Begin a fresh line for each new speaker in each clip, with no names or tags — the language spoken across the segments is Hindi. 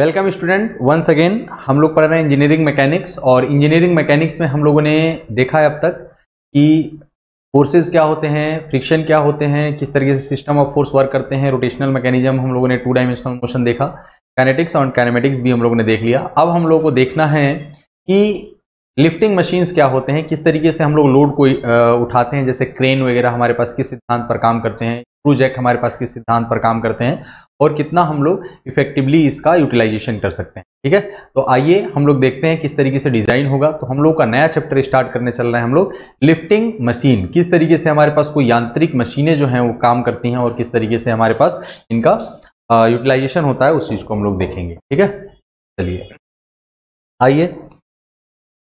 वेलकम स्टूडेंट, वंस अगेन हम लोग पढ़ रहे हैं इंजीनियरिंग मैकेनिक्स। और इंजीनियरिंग मैकेनिक्स में हम लोगों ने देखा है अब तक कि फोर्सेस क्या होते हैं, फ्रिक्शन क्या होते हैं, किस तरीके से सिस्टम ऑफ फोर्स वर्क करते हैं, रोटेशनल मैकेनिज्म हम लोगों ने 2 डायमेंशनल मोशन देखा, काइनेटिक्स और काइनेमेटिक्स भी हम लोगों ने देख लिया। अब हम लोगों को देखना है कि लिफ्टिंग मशीन्स क्या होते हैं, किस तरीके से हम लोग लोड को उठाते हैं। जैसे क्रेन वगैरह हमारे पास किस सिद्धांत पर काम करते हैं, स्क्रू जैक हमारे पास किस सिद्धांत पर काम करते हैं और कितना हम लोग इफेक्टिवली इसका यूटिलाइजेशन कर सकते हैं। ठीक है, तो आइए हम लोग देखते हैं किस तरीके से डिजाइन होगा। तो हम लोग का नया चैप्टर स्टार्ट करने चल रहे हैं हम लोग लिफ्टिंग मशीन। किस तरीके से हमारे पास कोई यांत्रिक मशीनें जो हैं वो काम करती हैं और किस तरीके से हमारे पास इनका यूटिलाइजेशन होता है, उस चीज को हम लोग देखेंगे। ठीक है, चलिए आइए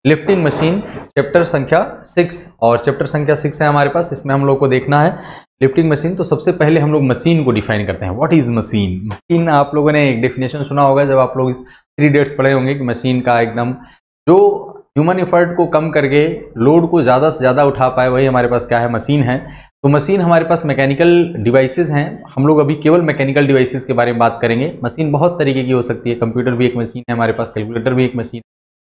लिफ्टिंग मशीन चैप्टर संख्या 6 और चैप्टर संख्या 6 है हमारे पास। इसमें हम लोग को देखना है लिफ्टिंग मशीन। तो सबसे पहले हम लोग मशीन को डिफाइन करते हैं। What is machine? मशीन आप लोगों ने एक डेफिनेशन सुना होगा जब आप लोग 3 डेट्स पढ़े होंगे कि मशीन का एकदम जो ह्यूमन एफर्ट को कम करके लोड को ज़्यादा से ज़्यादा उठा पाए, वही हमारे पास क्या है, मशीन है। तो मशीन हमारे पास मैकेनिकल डिवाइसेस हैं। हम लोग अभी केवल मैकेनिकल डिवाइसेस के बारे में बात करेंगे। मशीन बहुत तरीके की हो सकती है। कंप्यूटर भी एक मशीन है हमारे पास, कैलकुलेटर भी एक machine,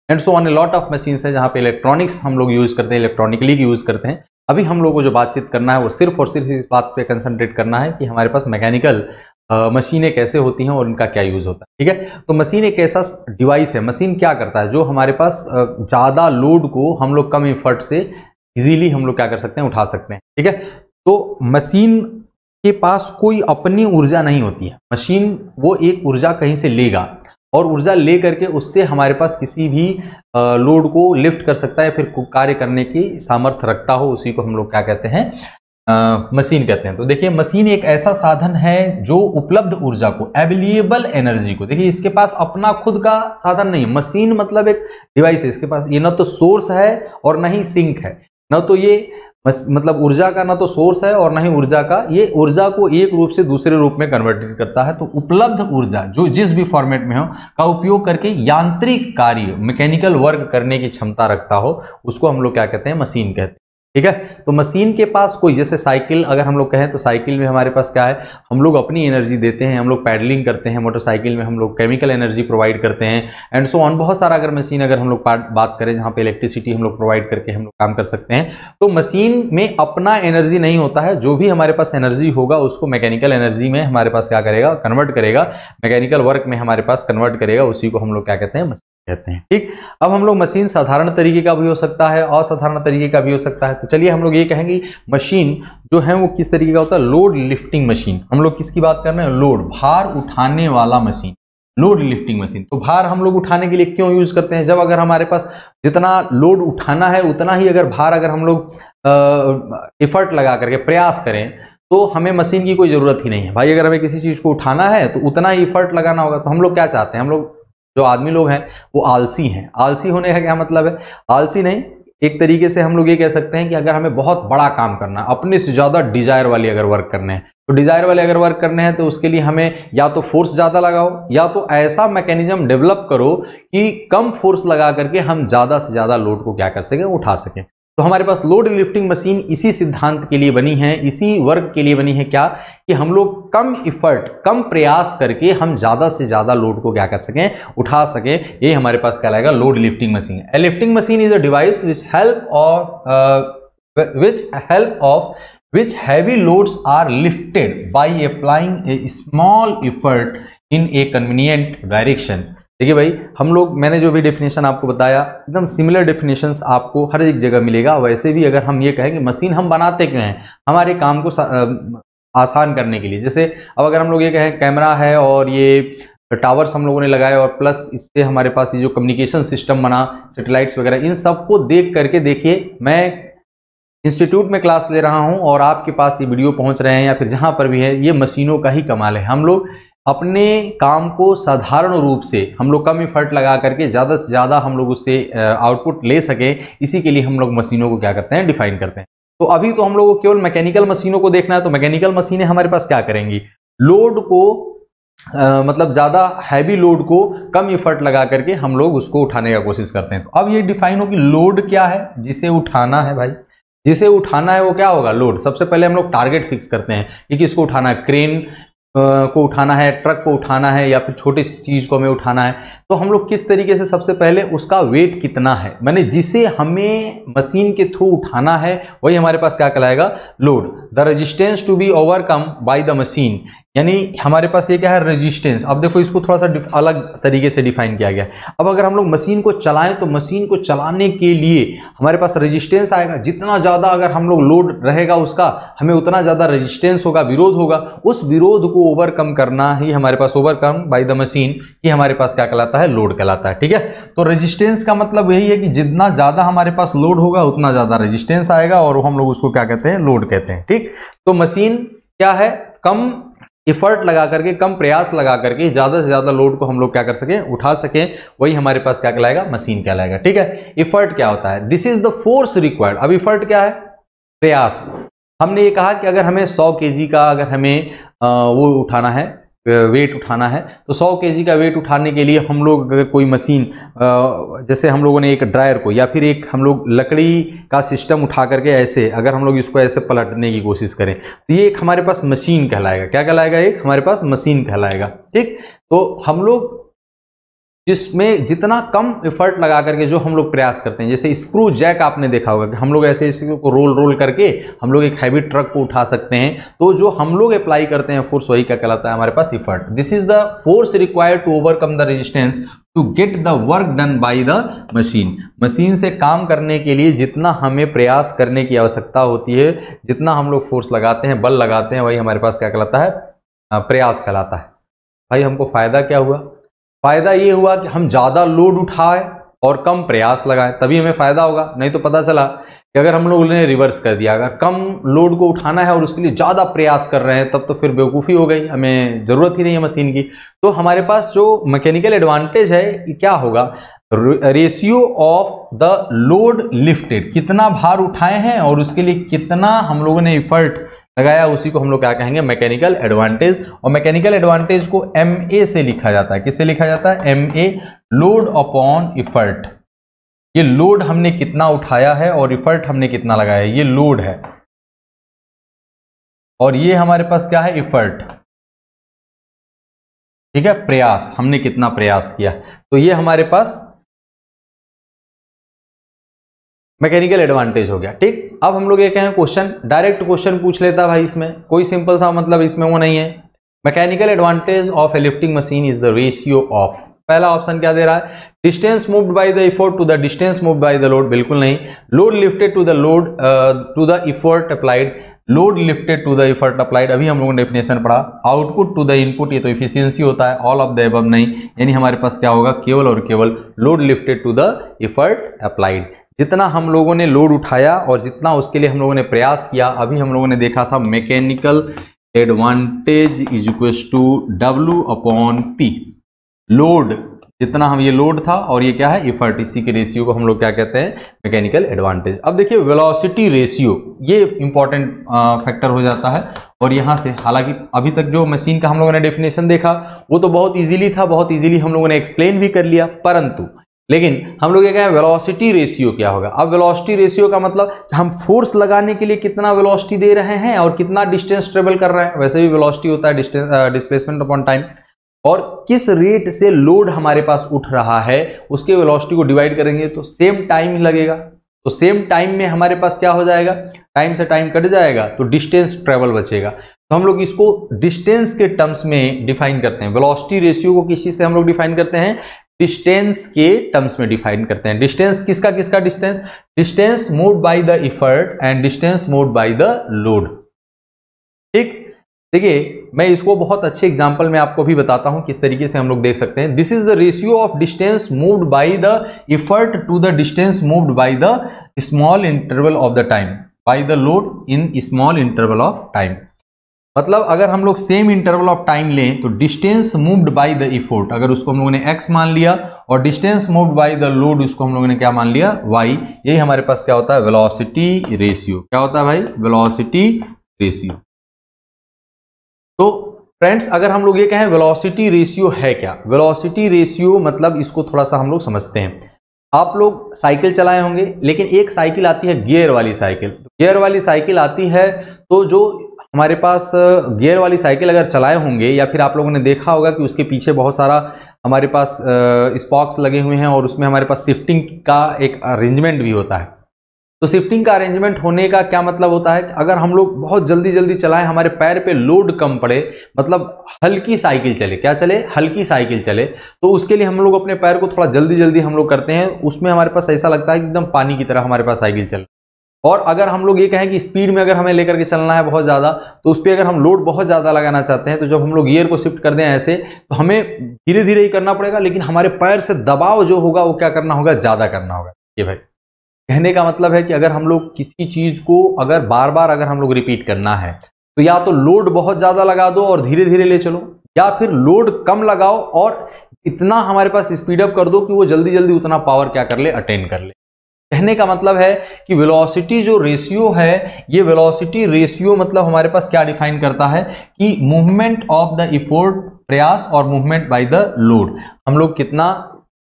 and so on a lot of machines है जहाँ पे इलेक्ट्रॉनिक्स हम लोग यूज करते हैं, इलेक्ट्रॉनिकली यूज करते हैं। अभी हम लोग को जो बातचीत करना है वो सिर्फ और सिर्फ इस बात पे कंसंट्रेट करना है कि हमारे पास मैकेनिकल मशीनें कैसे होती हैं और उनका क्या यूज होता है। ठीक है, तो मशीन एक ऐसा डिवाइस है, मशीन क्या करता है, जो हमारे पास ज़्यादा लोड को हम लोग कम एफर्ट से इजीली हम लोग क्या कर सकते हैं, उठा सकते हैं। ठीक है, तो मशीन के पास कोई अपनी ऊर्जा नहीं होती है। मशीन वो एक ऊर्जा कहीं से लेगा और ऊर्जा ले करके उससे हमारे पास किसी भी लोड को लिफ्ट कर सकता है, फिर कार्य करने की सामर्थ्य रखता हो, उसी को हम लोग क्या कहते हैं, मशीन कहते हैं। तो देखिए मशीन एक ऐसा साधन है जो उपलब्ध ऊर्जा को, अवेलेबल एनर्जी को, देखिए इसके पास अपना खुद का साधन नहीं। मशीन मतलब एक डिवाइस है, इसके पास ये ना तो सोर्स है और ना ही सिंक है, ना तो ये मतलब ऊर्जा का ना तो सोर्स है और ना ही ऊर्जा का, ये ऊर्जा को एक रूप से दूसरे रूप में कन्वर्टेड करता है। तो उपलब्ध ऊर्जा जो जिस भी फॉर्मेट में हो का उपयोग करके यांत्रिक कार्य, मैकेनिकल वर्क करने की क्षमता रखता हो, उसको हम लोग क्या कहते हैं, मशीन कहते हैं। ठीक है, तो मशीन के पास कोई, जैसे साइकिल अगर हम लोग कहें तो साइकिल में हमारे पास क्या है, हम लोग अपनी एनर्जी देते हैं, हम लोग पैडलिंग करते हैं। मोटरसाइकिल में हम लोग केमिकल एनर्जी प्रोवाइड करते हैं, एंड सो ऑन। बहुत सारा अगर मशीन अगर हम लोग बात करें जहाँ पे इलेक्ट्रिसिटी हम लोग प्रोवाइड करके हम लोग काम कर सकते हैं। तो मशीन में अपना एनर्जी नहीं होता है, जो भी हमारे पास एनर्जी होगा उसको मैकेनिकल एनर्जी में हमारे पास क्या करेगा, कन्वर्ट करेगा, मैकेनिकल वर्क में हमारे पास कन्वर्ट करेगा, उसी को हम लोग क्या कहते हैं, मशीन कहते हैं। ठीक, अब हम लोग मशीन साधारण तरीके का भी हो सकता है, असाधारण तरीके का भी हो सकता है। तो चलिए हम लोग ये कहेंगे मशीन जो है वो किस तरीके का होता है, लोड लिफ्टिंग मशीन। हम लोग किसकी बात कर रहे हैं, लोड, भार उठाने वाला मशीन, लोड लिफ्टिंग मशीन। तो भार हम लोग उठाने के लिए क्यों यूज करते हैं, जब अगर हमारे पास जितना लोड उठाना है उतना ही अगर भार अगर हम लोग एफर्ट लगा करके प्रयास करें तो हमें मशीन की कोई जरूरत ही नहीं है। भाई अगर हमें किसी चीज को उठाना है तो उतना ही एफर्ट लगाना होगा। तो हम लोग क्या चाहते हैं, हम लोग जो आदमी लोग हैं वो आलसी हैं। आलसी होने का क्या मतलब है, आलसी नहीं, एक तरीके से हम लोग ये कह सकते हैं कि अगर हमें बहुत बड़ा काम करना है, अपने से ज़्यादा डिजायर वाली अगर वर्क करने हैं, तो डिजायर वाले अगर वर्क करने हैं तो उसके लिए हमें या तो फोर्स ज़्यादा लगाओ या तो ऐसा मैकेनिज्म डेवलप करो कि कम फोर्स लगा करके हम ज़्यादा से ज़्यादा लोड को क्या कर सकें, उठा सकें। तो हमारे पास लोड लिफ्टिंग मशीन इसी सिद्धांत के लिए बनी है, इसी वर्क के लिए बनी है, क्या कि हम लोग कम इफर्ट, कम प्रयास करके हम ज़्यादा से ज़्यादा लोड को क्या कर सकें, उठा सकें। ये हमारे पास क्या लाएगा, load lifting machine. A lifting machine is a device which heavy loads are lifted by applying a small effort in a convenient direction। देखिए भाई हम लोग, मैंने जो भी डेफिनेशन आपको बताया एकदम सिमिलर डेफिनेशंस आपको हर एक जगह मिलेगा। वैसे भी अगर हम ये कहें कि मशीन हम बनाते क्यों हैं, हमारे काम को आसान करने के लिए। जैसे अब अगर हम लोग ये कहें कैमरा है और ये टावर्स हम लोगों ने लगाए और प्लस इससे हमारे पास ये जो कम्युनिकेशन सिस्टम बना, सैटेलाइट्स वगैरह, इन सबको देख करके, देखिए मैं इंस्टीट्यूट में क्लास ले रहा हूं और आपके पास ये वीडियो पहुंच रहे हैं या फिर जहां पर भी है, ये मशीनों का ही कमाल है। हम लोग अपने काम को साधारण रूप से हम लोग कम एफर्ट लगा करके ज़्यादा से ज़्यादा हम लोग उससे आउटपुट ले सके, इसी के लिए हम लोग मशीनों को क्या करते हैं, डिफाइन करते हैं। तो अभी तो हम लोग को केवल मैकेनिकल मशीनों को देखना है। तो मैकेनिकल मशीनें हमारे पास क्या करेंगी, लोड को मतलब ज़्यादा हैवी लोड को कम एफर्ट लगा करके हम लोग उसको उठाने का कोशिश करते हैं। तो अब ये डिफाइन हो कि लोड क्या है, जिसे उठाना है। भाई जिसे उठाना है वो क्या होगा, लोड। सबसे पहले हम लोग टारगेट फिक्स करते हैं कि किसको उठाना है, क्रेन को उठाना है, ट्रक को उठाना है या फिर छोटी चीज को हमें उठाना है, तो हम लोग किस तरीके से सबसे पहले उसका वेट कितना है, माने जिसे हमें मशीन के थ्रू उठाना है वही हमारे पास क्या कहलाएगा, load. The resistance to be overcome by the machine, यानी हमारे पास ये क्या है, रेजिस्टेंस। अब देखो इसको थोड़ा सा अलग तरीके से डिफाइन किया गया है। अब अगर हम लोग मशीन को चलाएं तो मशीन को चलाने के लिए हमारे पास रेजिस्टेंस आएगा, जितना ज़्यादा अगर हम लोग लोड रहेगा उसका हमें उतना ज़्यादा रेजिस्टेंस होगा, विरोध होगा। उस विरोध को ओवरकम करना ही हमारे पास, ओवरकम बाय द मशीन ही हमारे पास क्या कहलाता है, लोड कहलाता है। ठीक है, तो रेजिस्टेंस का मतलब यही है कि जितना ज़्यादा हमारे पास लोड होगा उतना ज़्यादा रेजिस्टेंस आएगा और हम लोग उसको क्या कहते हैं, लोड कहते हैं। ठीक, तो मशीन क्या है, कम एफर्ट लगा करके, कम प्रयास लगा करके ज्यादा से ज्यादा लोड को हम लोग क्या कर सकें, उठा सकें, वही हमारे पास क्या कहलाएगा, मशीन कहलाएगा। ठीक है, एफर्ट क्या होता है, this is the force required. अब एफर्ट क्या है, प्रयास। हमने ये कहा कि अगर हमें 100 kg का अगर हमें वो उठाना है, वेट उठाना है, तो 100 kg का वेट उठाने के लिए हम लोग अगर कोई मशीन, जैसे हम लोगों ने एक ड्रायर को या फिर एक हम लोग लकड़ी का सिस्टम उठा करके ऐसे अगर हम लोग इसको ऐसे पलटने की कोशिश करें तो ये एक हमारे पास मशीन कहलाएगा। क्या कहलाएगा, एक हमारे पास मशीन कहलाएगा। ठीक, तो हम लोग जिसमें जितना कम एफर्ट लगा करके जो हम लोग प्रयास करते हैं, जैसे स्क्रू जैक आपने देखा होगा कि हम लोग ऐसे इसको रोल करके हम लोग एक हैवी ट्रक को उठा सकते हैं, तो जो हम लोग अप्लाई करते हैं फोर्स वही क्या कहलाता है, हमारे पास effort. This is the force required to overcome the resistance to get the work done by the machine. Machine से काम करने के लिए जितना हमें प्रयास करने की आवश्यकता होती है, जितना हम लोग फोर्स लगाते हैं, बल लगाते हैं, वही हमारे पास क्या कहलाता है, प्रयास कहलाता है। भाई हमको फायदा क्या हुआ, फायदा ये हुआ कि हम ज्यादा लोड उठाए और कम प्रयास लगाए, तभी हमें फायदा होगा। नहीं तो पता चला कि अगर हम लोगों ने रिवर्स कर दिया, अगर कम लोड को उठाना है और उसके लिए ज्यादा प्रयास कर रहे हैं, तब तो फिर बेवकूफ़ी हो गई, हमें जरूरत ही नहीं है मशीन की। तो हमारे पास जो मैकेनिकल एडवांटेज है क्या होगा, ratio of the load lifted, कितना भार उठाए हैं और उसके लिए कितना हम लोगों ने एफर्ट लगाया, उसी को हम लोग क्या कहेंगे, मैकेनिकल एडवांटेज। और मैकेनिकल एडवांटेज को MA से लिखा जाता है। किससे लिखा जाता है, MA, लोड अपॉन एफर्ट। ये लोड हमने कितना उठाया है और एफर्ट हमने कितना लगाया है, ये लोड है और ये हमारे पास क्या है, एफर्ट। ठीक है, प्रयास, हमने कितना प्रयास किया, तो ये हमारे पास मैकेनिकल एडवांटेज हो गया। ठीक, अब हम लोग ये कहें क्वेश्चन, डायरेक्ट क्वेश्चन पूछ लेता भाई, इसमें कोई सिंपल सा मतलब इसमें वो नहीं है। Mechanical advantage of a lifting machine is the ratio of, पहला ऑप्शन क्या दे रहा है, distance moved by the effort to the distance moved by the load, बिल्कुल नहीं। Load lifted to the load to the effort applied, load lifted to the effort applied, अभी हम लोगों ने डेफिनेशन पढ़ा। आउटपुट टू द इनपुट, ये तो एफिशिएंसी होता है। ऑल ऑफ द अबव नहीं, यानी हमारे पास क्या होगा, केवल और केवल load lifted to the effort applied. जितना हम लोगों ने लोड उठाया और जितना उसके लिए हम लोगों ने प्रयास किया, अभी हम लोगों ने देखा था mechanical advantage is equals to W upon P। Load, जितना हम, ये लोड था और ये क्या है, एफर्ट, इसी के रेशियो को हम लोग क्या कहते हैं, मैकेनिकल एडवांटेज। अब देखिए वेलोसिटी रेशियो, ये इंपॉर्टेंट फैक्टर हो जाता है। और यहाँ से, हालांकि अभी तक जो मशीन का हम लोगों ने डेफिनेशन देखा वो तो बहुत इजीली था, बहुत इजीली हम लोगों ने एक्सप्लेन भी कर लिया, परंतु लेकिन हम लोग ये कहें वेलोसिटी रेशियो क्या होगा। अब वेलोसिटी रेशियो का मतलब हम फोर्स लगाने के लिए कितना वेलोसिटी दे रहे हैं और कितना डिस्टेंस ट्रेवल कर रहे हैं, वैसे भी वेलोसिटी होता है डिस्टेंस, डिस्प्लेसमेंट अपॉन टाइम, और किस रेट से लोड हमारे पास उठ रहा है उसके वेलोसिटी को डिवाइड करेंगे तो सेम टाइम ही लगेगा। तो सेम टाइम में हमारे पास क्या हो जाएगा, टाइम से टाइम कट जाएगा तो डिस्टेंस ट्रेवल बचेगा। तो हम लोग इसको डिस्टेंस के टर्म्स में डिफाइन करते हैं। वेलोसिटी रेशियो को किस चीज से हम लोग डिफाइन करते हैं, डिस्टेंस के टर्म्स में डिफाइन करते हैं। डिस्टेंस किसका किसका, distance, distance moved by the effort and distance moved by the load. ठीक, देखिए मैं इसको बहुत अच्छे एग्जांपल में आपको भी बताता हूं किस तरीके से हम लोग देख सकते हैं। This is the ratio of distance moved by the effort to the distance moved by the small interval of the time, by the load in small interval of time. मतलब अगर हम लोग सेम इंटरवल ऑफ टाइम लें तो distance moved by the effort, अगर उसको हम लोगों ने x मान लिया, और distance moved by the load उसको हम लोगों ने क्या मान लिया, y, यही हमारे पास क्या होता है, वेलोसिटी रेशियो। क्या होता है भाई, वेलोसिटी रेशियो। तो फ्रेंड्स अगर हम लोग ये कहें वेलोसिटी रेशियो है क्या, वेलोसिटी रेशियो मतलब इसको थोड़ा सा हम लोग समझते हैं। आप लोग साइकिल चलाए होंगे, लेकिन एक साइकिल आती है गियर वाली साइकिल। गियर वाली साइकिल आती है तो जो हमारे पास गियर वाली साइकिल अगर चलाए होंगे या फिर आप लोगों ने देखा होगा कि उसके पीछे बहुत सारा हमारे पास स्पॉक्स लगे हुए हैं और उसमें हमारे पास शिफ्टिंग का एक अरेंजमेंट भी होता है। तो शिफ्टिंग का अरेंजमेंट होने का क्या मतलब होता है कि अगर हम लोग बहुत जल्दी जल्दी चलाएं, हमारे पैर पे लोड कम पड़े, मतलब हल्की साइकिल चले, क्या चले, हल्की साइकिल चले, तो उसके लिए हम लोग अपने पैर को थोड़ा जल्दी जल्दी हम लोग करते हैं, उसमें हमारे पास ऐसा लगता है कि एकदम पानी की तरह हमारे पास साइकिल चल। और अगर हम लोग ये कहें कि स्पीड में अगर हमें लेकर के चलना है बहुत ज़्यादा, तो उस पर अगर हम लोड बहुत ज़्यादा लगाना चाहते हैं, तो जब हम लोग गियर को शिफ्ट कर दें ऐसे, तो हमें धीरे धीरे ही करना पड़ेगा, लेकिन हमारे पैर से दबाव जो होगा वो क्या करना होगा, ज़्यादा करना होगा। ये भाई कहने का मतलब है कि अगर हम लोग किसी चीज़ को अगर बार बार अगर हम लोग रिपीट करना है, तो या तो लोड बहुत ज़्यादा लगा दो और धीरे धीरे ले चलो, या फिर लोड कम लगाओ और इतना हमारे पास स्पीड अप कर दो कि वो जल्दी जल्दी उतना पावर क्या कर ले, अटेन कर ले। कहने का मतलब है कि वेलोसिटी जो रेशियो है, ये वेलोसिटी रेशियो मतलब हमारे पास क्या डिफाइन करता है कि मूवमेंट ऑफ द एफर्ट, प्रयास, और मूवमेंट बाय द लोड, हम लोग कितना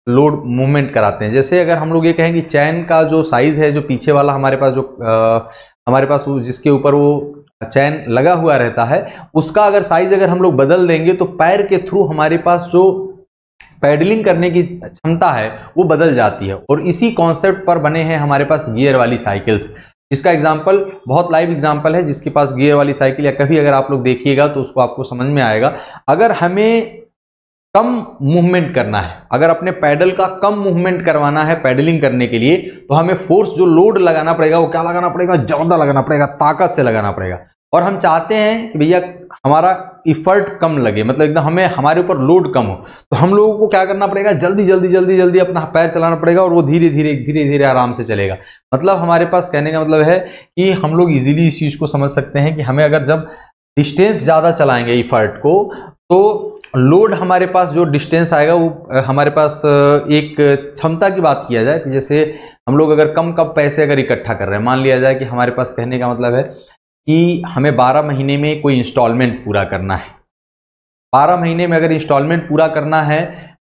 लोड मूवमेंट कराते हैं। जैसे अगर हम लोग ये कहें कि चैन का जो साइज है, जो पीछे वाला हमारे पास जो हमारे पास जिसके ऊपर वो चैन लगा हुआ रहता है, उसका अगर साइज अगर हम लोग बदल देंगे तो पैर के थ्रू हमारे पास जो पैडलिंग करने की क्षमता है वो बदल जाती है। और इसी कॉन्सेप्ट पर बने हैं हमारे पास गियर वाली साइकिल्स। इसका एग्जांपल बहुत लाइव एग्जांपल है, जिसके पास गियर वाली साइकिल या कभी अगर आप लोग देखिएगा तो उसको आपको समझ में आएगा। अगर हमें कम मूवमेंट करना है, अगर अपने पैडल का कम मूवमेंट करवाना है पैडलिंग करने के लिए, तो हमें फोर्स जो लोड लगाना पड़ेगा वो क्या लगाना पड़ेगा, ज्यादा लगाना पड़ेगा, ताकत से लगाना पड़ेगा। और हम चाहते हैं कि भैया हमारा इफर्ट कम लगे, मतलब एकदम हमें हमारे ऊपर लोड कम हो, तो हम लोगों को क्या करना पड़ेगा, जल्दी जल्दी जल्दी जल्दी अपना पैर चलाना पड़ेगा और वो धीरे धीरे धीरे धीरे आराम से चलेगा। मतलब हमारे पास कहने का मतलब है कि हम लोग इजीली इस चीज को समझ सकते हैं कि हमें अगर जब डिस्टेंस ज्यादा चलाएंगे इफर्ट को, तो लोड हमारे पास जो डिस्टेंस आएगा वो हमारे पास एक क्षमता की बात किया जाए कि जैसे हम लोग अगर कम पैसे अगर इकट्ठा कर रहे हैं, मान लिया जाए कि हमारे पास, कहने का मतलब है कि हमें 12 महीने में कोई इंस्टॉलमेंट पूरा करना है। 12 महीने में अगर इंस्टॉलमेंट पूरा करना है,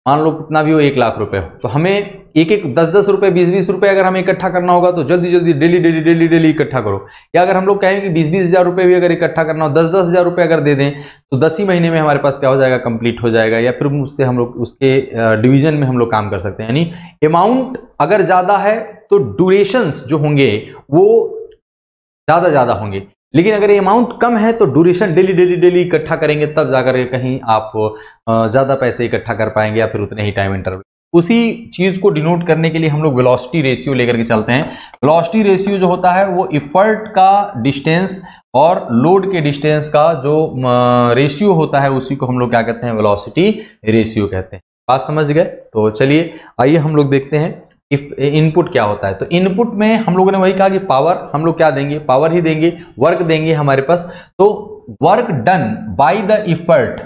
मान लो कितना भी हो, 1 लाख रुपए हो, तो हमें एक 10 रुपए 20 रुपए अगर हमें इकट्ठा करना होगा तो जल्दी जल्दी डेली डेली डेली डेली इकट्ठा करो। या अगर हम लोग कहें कि 20 हज़ार रुपए भी अगर इकट्ठा करना हो, 10 हज़ार रुपए अगर दे दें, तो 10 ही महीने में हमारे पास क्या हो जाएगा, कंप्लीट हो जाएगा। या फिर उससे हम लोग उसके डिवीजन में हम लोग काम कर सकते हैं। यानी अमाउंट अगर ज्यादा है तो ड्यूरेशंस जो होंगे वो ज्यादा होंगे, लेकिन अगर ये अमाउंट कम है तो ड्यूरेशन डेली डेली डेली इकट्ठा करेंगे, तब जाकर कहीं आप ज्यादा पैसे इकट्ठा कर पाएंगे या फिर उतने ही टाइम इंटरवल। उसी चीज को डिनोट करने के लिए हम लोग वेलोसिटी रेशियो लेकर के चलते हैं। वेलोसिटी रेशियो जो होता है वो इफर्ट का डिस्टेंस और लोड के डिस्टेंस का जो रेशियो होता है, उसी को हम लोग क्या कहते हैं, वेलोसिटी रेशियो कहते हैं। बात समझ गए? तो चलिए आइए हम लोग देखते हैं इनपुट क्या होता है। तो इनपुट में हम लोगों ने वही कहा कि पावर हम लोग क्या देंगे, पावर ही देंगे, वर्क देंगे हमारे पास। तो work done by the effort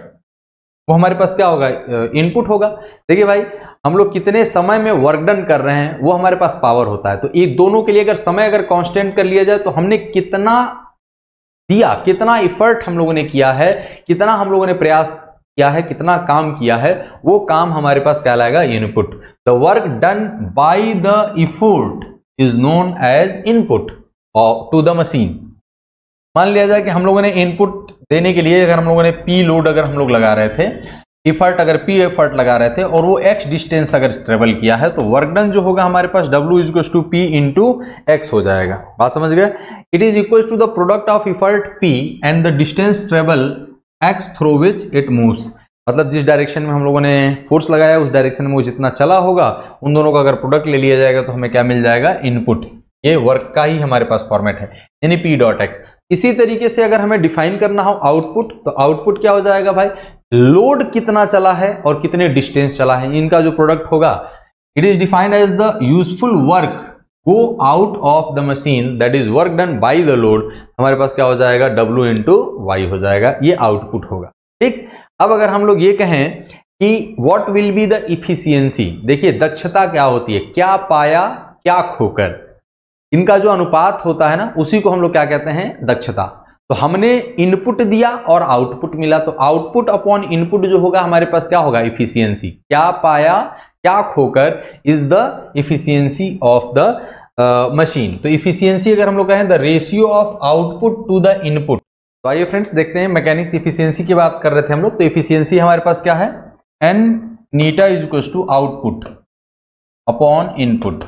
वो हमारे पास क्या होगा, इनपुट होगा। देखिए भाई, हम लोग कितने समय में वर्क डन कर रहे हैं वो हमारे पास पावर होता है। तो एक दोनों के लिए अगर समय अगर कांस्टेंट कर लिया जाए तो हमने कितना दिया, कितना इफर्ट हम लोगों ने किया है, कितना हम लोगों ने प्रयास किया है, कितना काम किया है, वो काम हमारे पास क्या लाएगा, input. The work done by the effort is known as input to the machine. मान लिया जाए कि हम लोगों ने इनपुट देने के लिए अगर हम लोगों ने पी लोड अगर हम लोग लगा रहे थे, इफर्ट अगर पी एफर्ट लगा रहे थे और वो एक्स डिस्टेंस अगर ट्रेवल किया है, तो वर्क डन जो होगा हमारे पास W is to P into x हो जाएगा। बात समझ गए? It is equal to the product of effort P and the distance travel x through which it moves. मतलब जिस डायरेक्शन में हम लोगों ने फोर्स लगाया उस डायरेक्शन में वो जितना चला होगा, उन दोनों का अगर प्रोडक्ट ले लिया जाएगा तो हमें क्या मिल जाएगा, इनपुट। ये वर्क का ही हमारे पास फॉर्मेट है, यानी पी डॉट एक्स। इसी तरीके से अगर हमें डिफाइन करना हो आउटपुट, तो आउटपुट क्या हो जाएगा भाई, लोड कितना चला है और कितने डिस्टेंस चला है, इनका जो प्रोडक्ट होगा। It is defined as the useful work go out of the machine that is work done by the load. हमारे पास क्या हो जाएगा, W इंटू वाई हो जाएगा, ये आउटपुट होगा। ठीक, अब अगर हम लोग ये कहें कि what will be the efficiency, देखिए दक्षता क्या होती है, क्या पाया क्या खोकर, इनका जो अनुपात होता है ना, उसी को हम लोग क्या कहते हैं, दक्षता। तो हमने इनपुट दिया और आउटपुट मिला, तो आउटपुट अपॉन इनपुट जो होगा हमारे पास क्या होगा, इफिशियंसी। क्या पाया क्या खोकर is the efficiency of the machine. तो इफिशियंसी अगर हम लोग कहें the ratio of output to the input, तो आइए फ्रेंड्स देखते हैं मैकेनिक्स इफिशियंसी की बात कर रहे थे हम लोग। तो इफिशियंसी हमारे पास क्या है, an eta is equal to output upon input.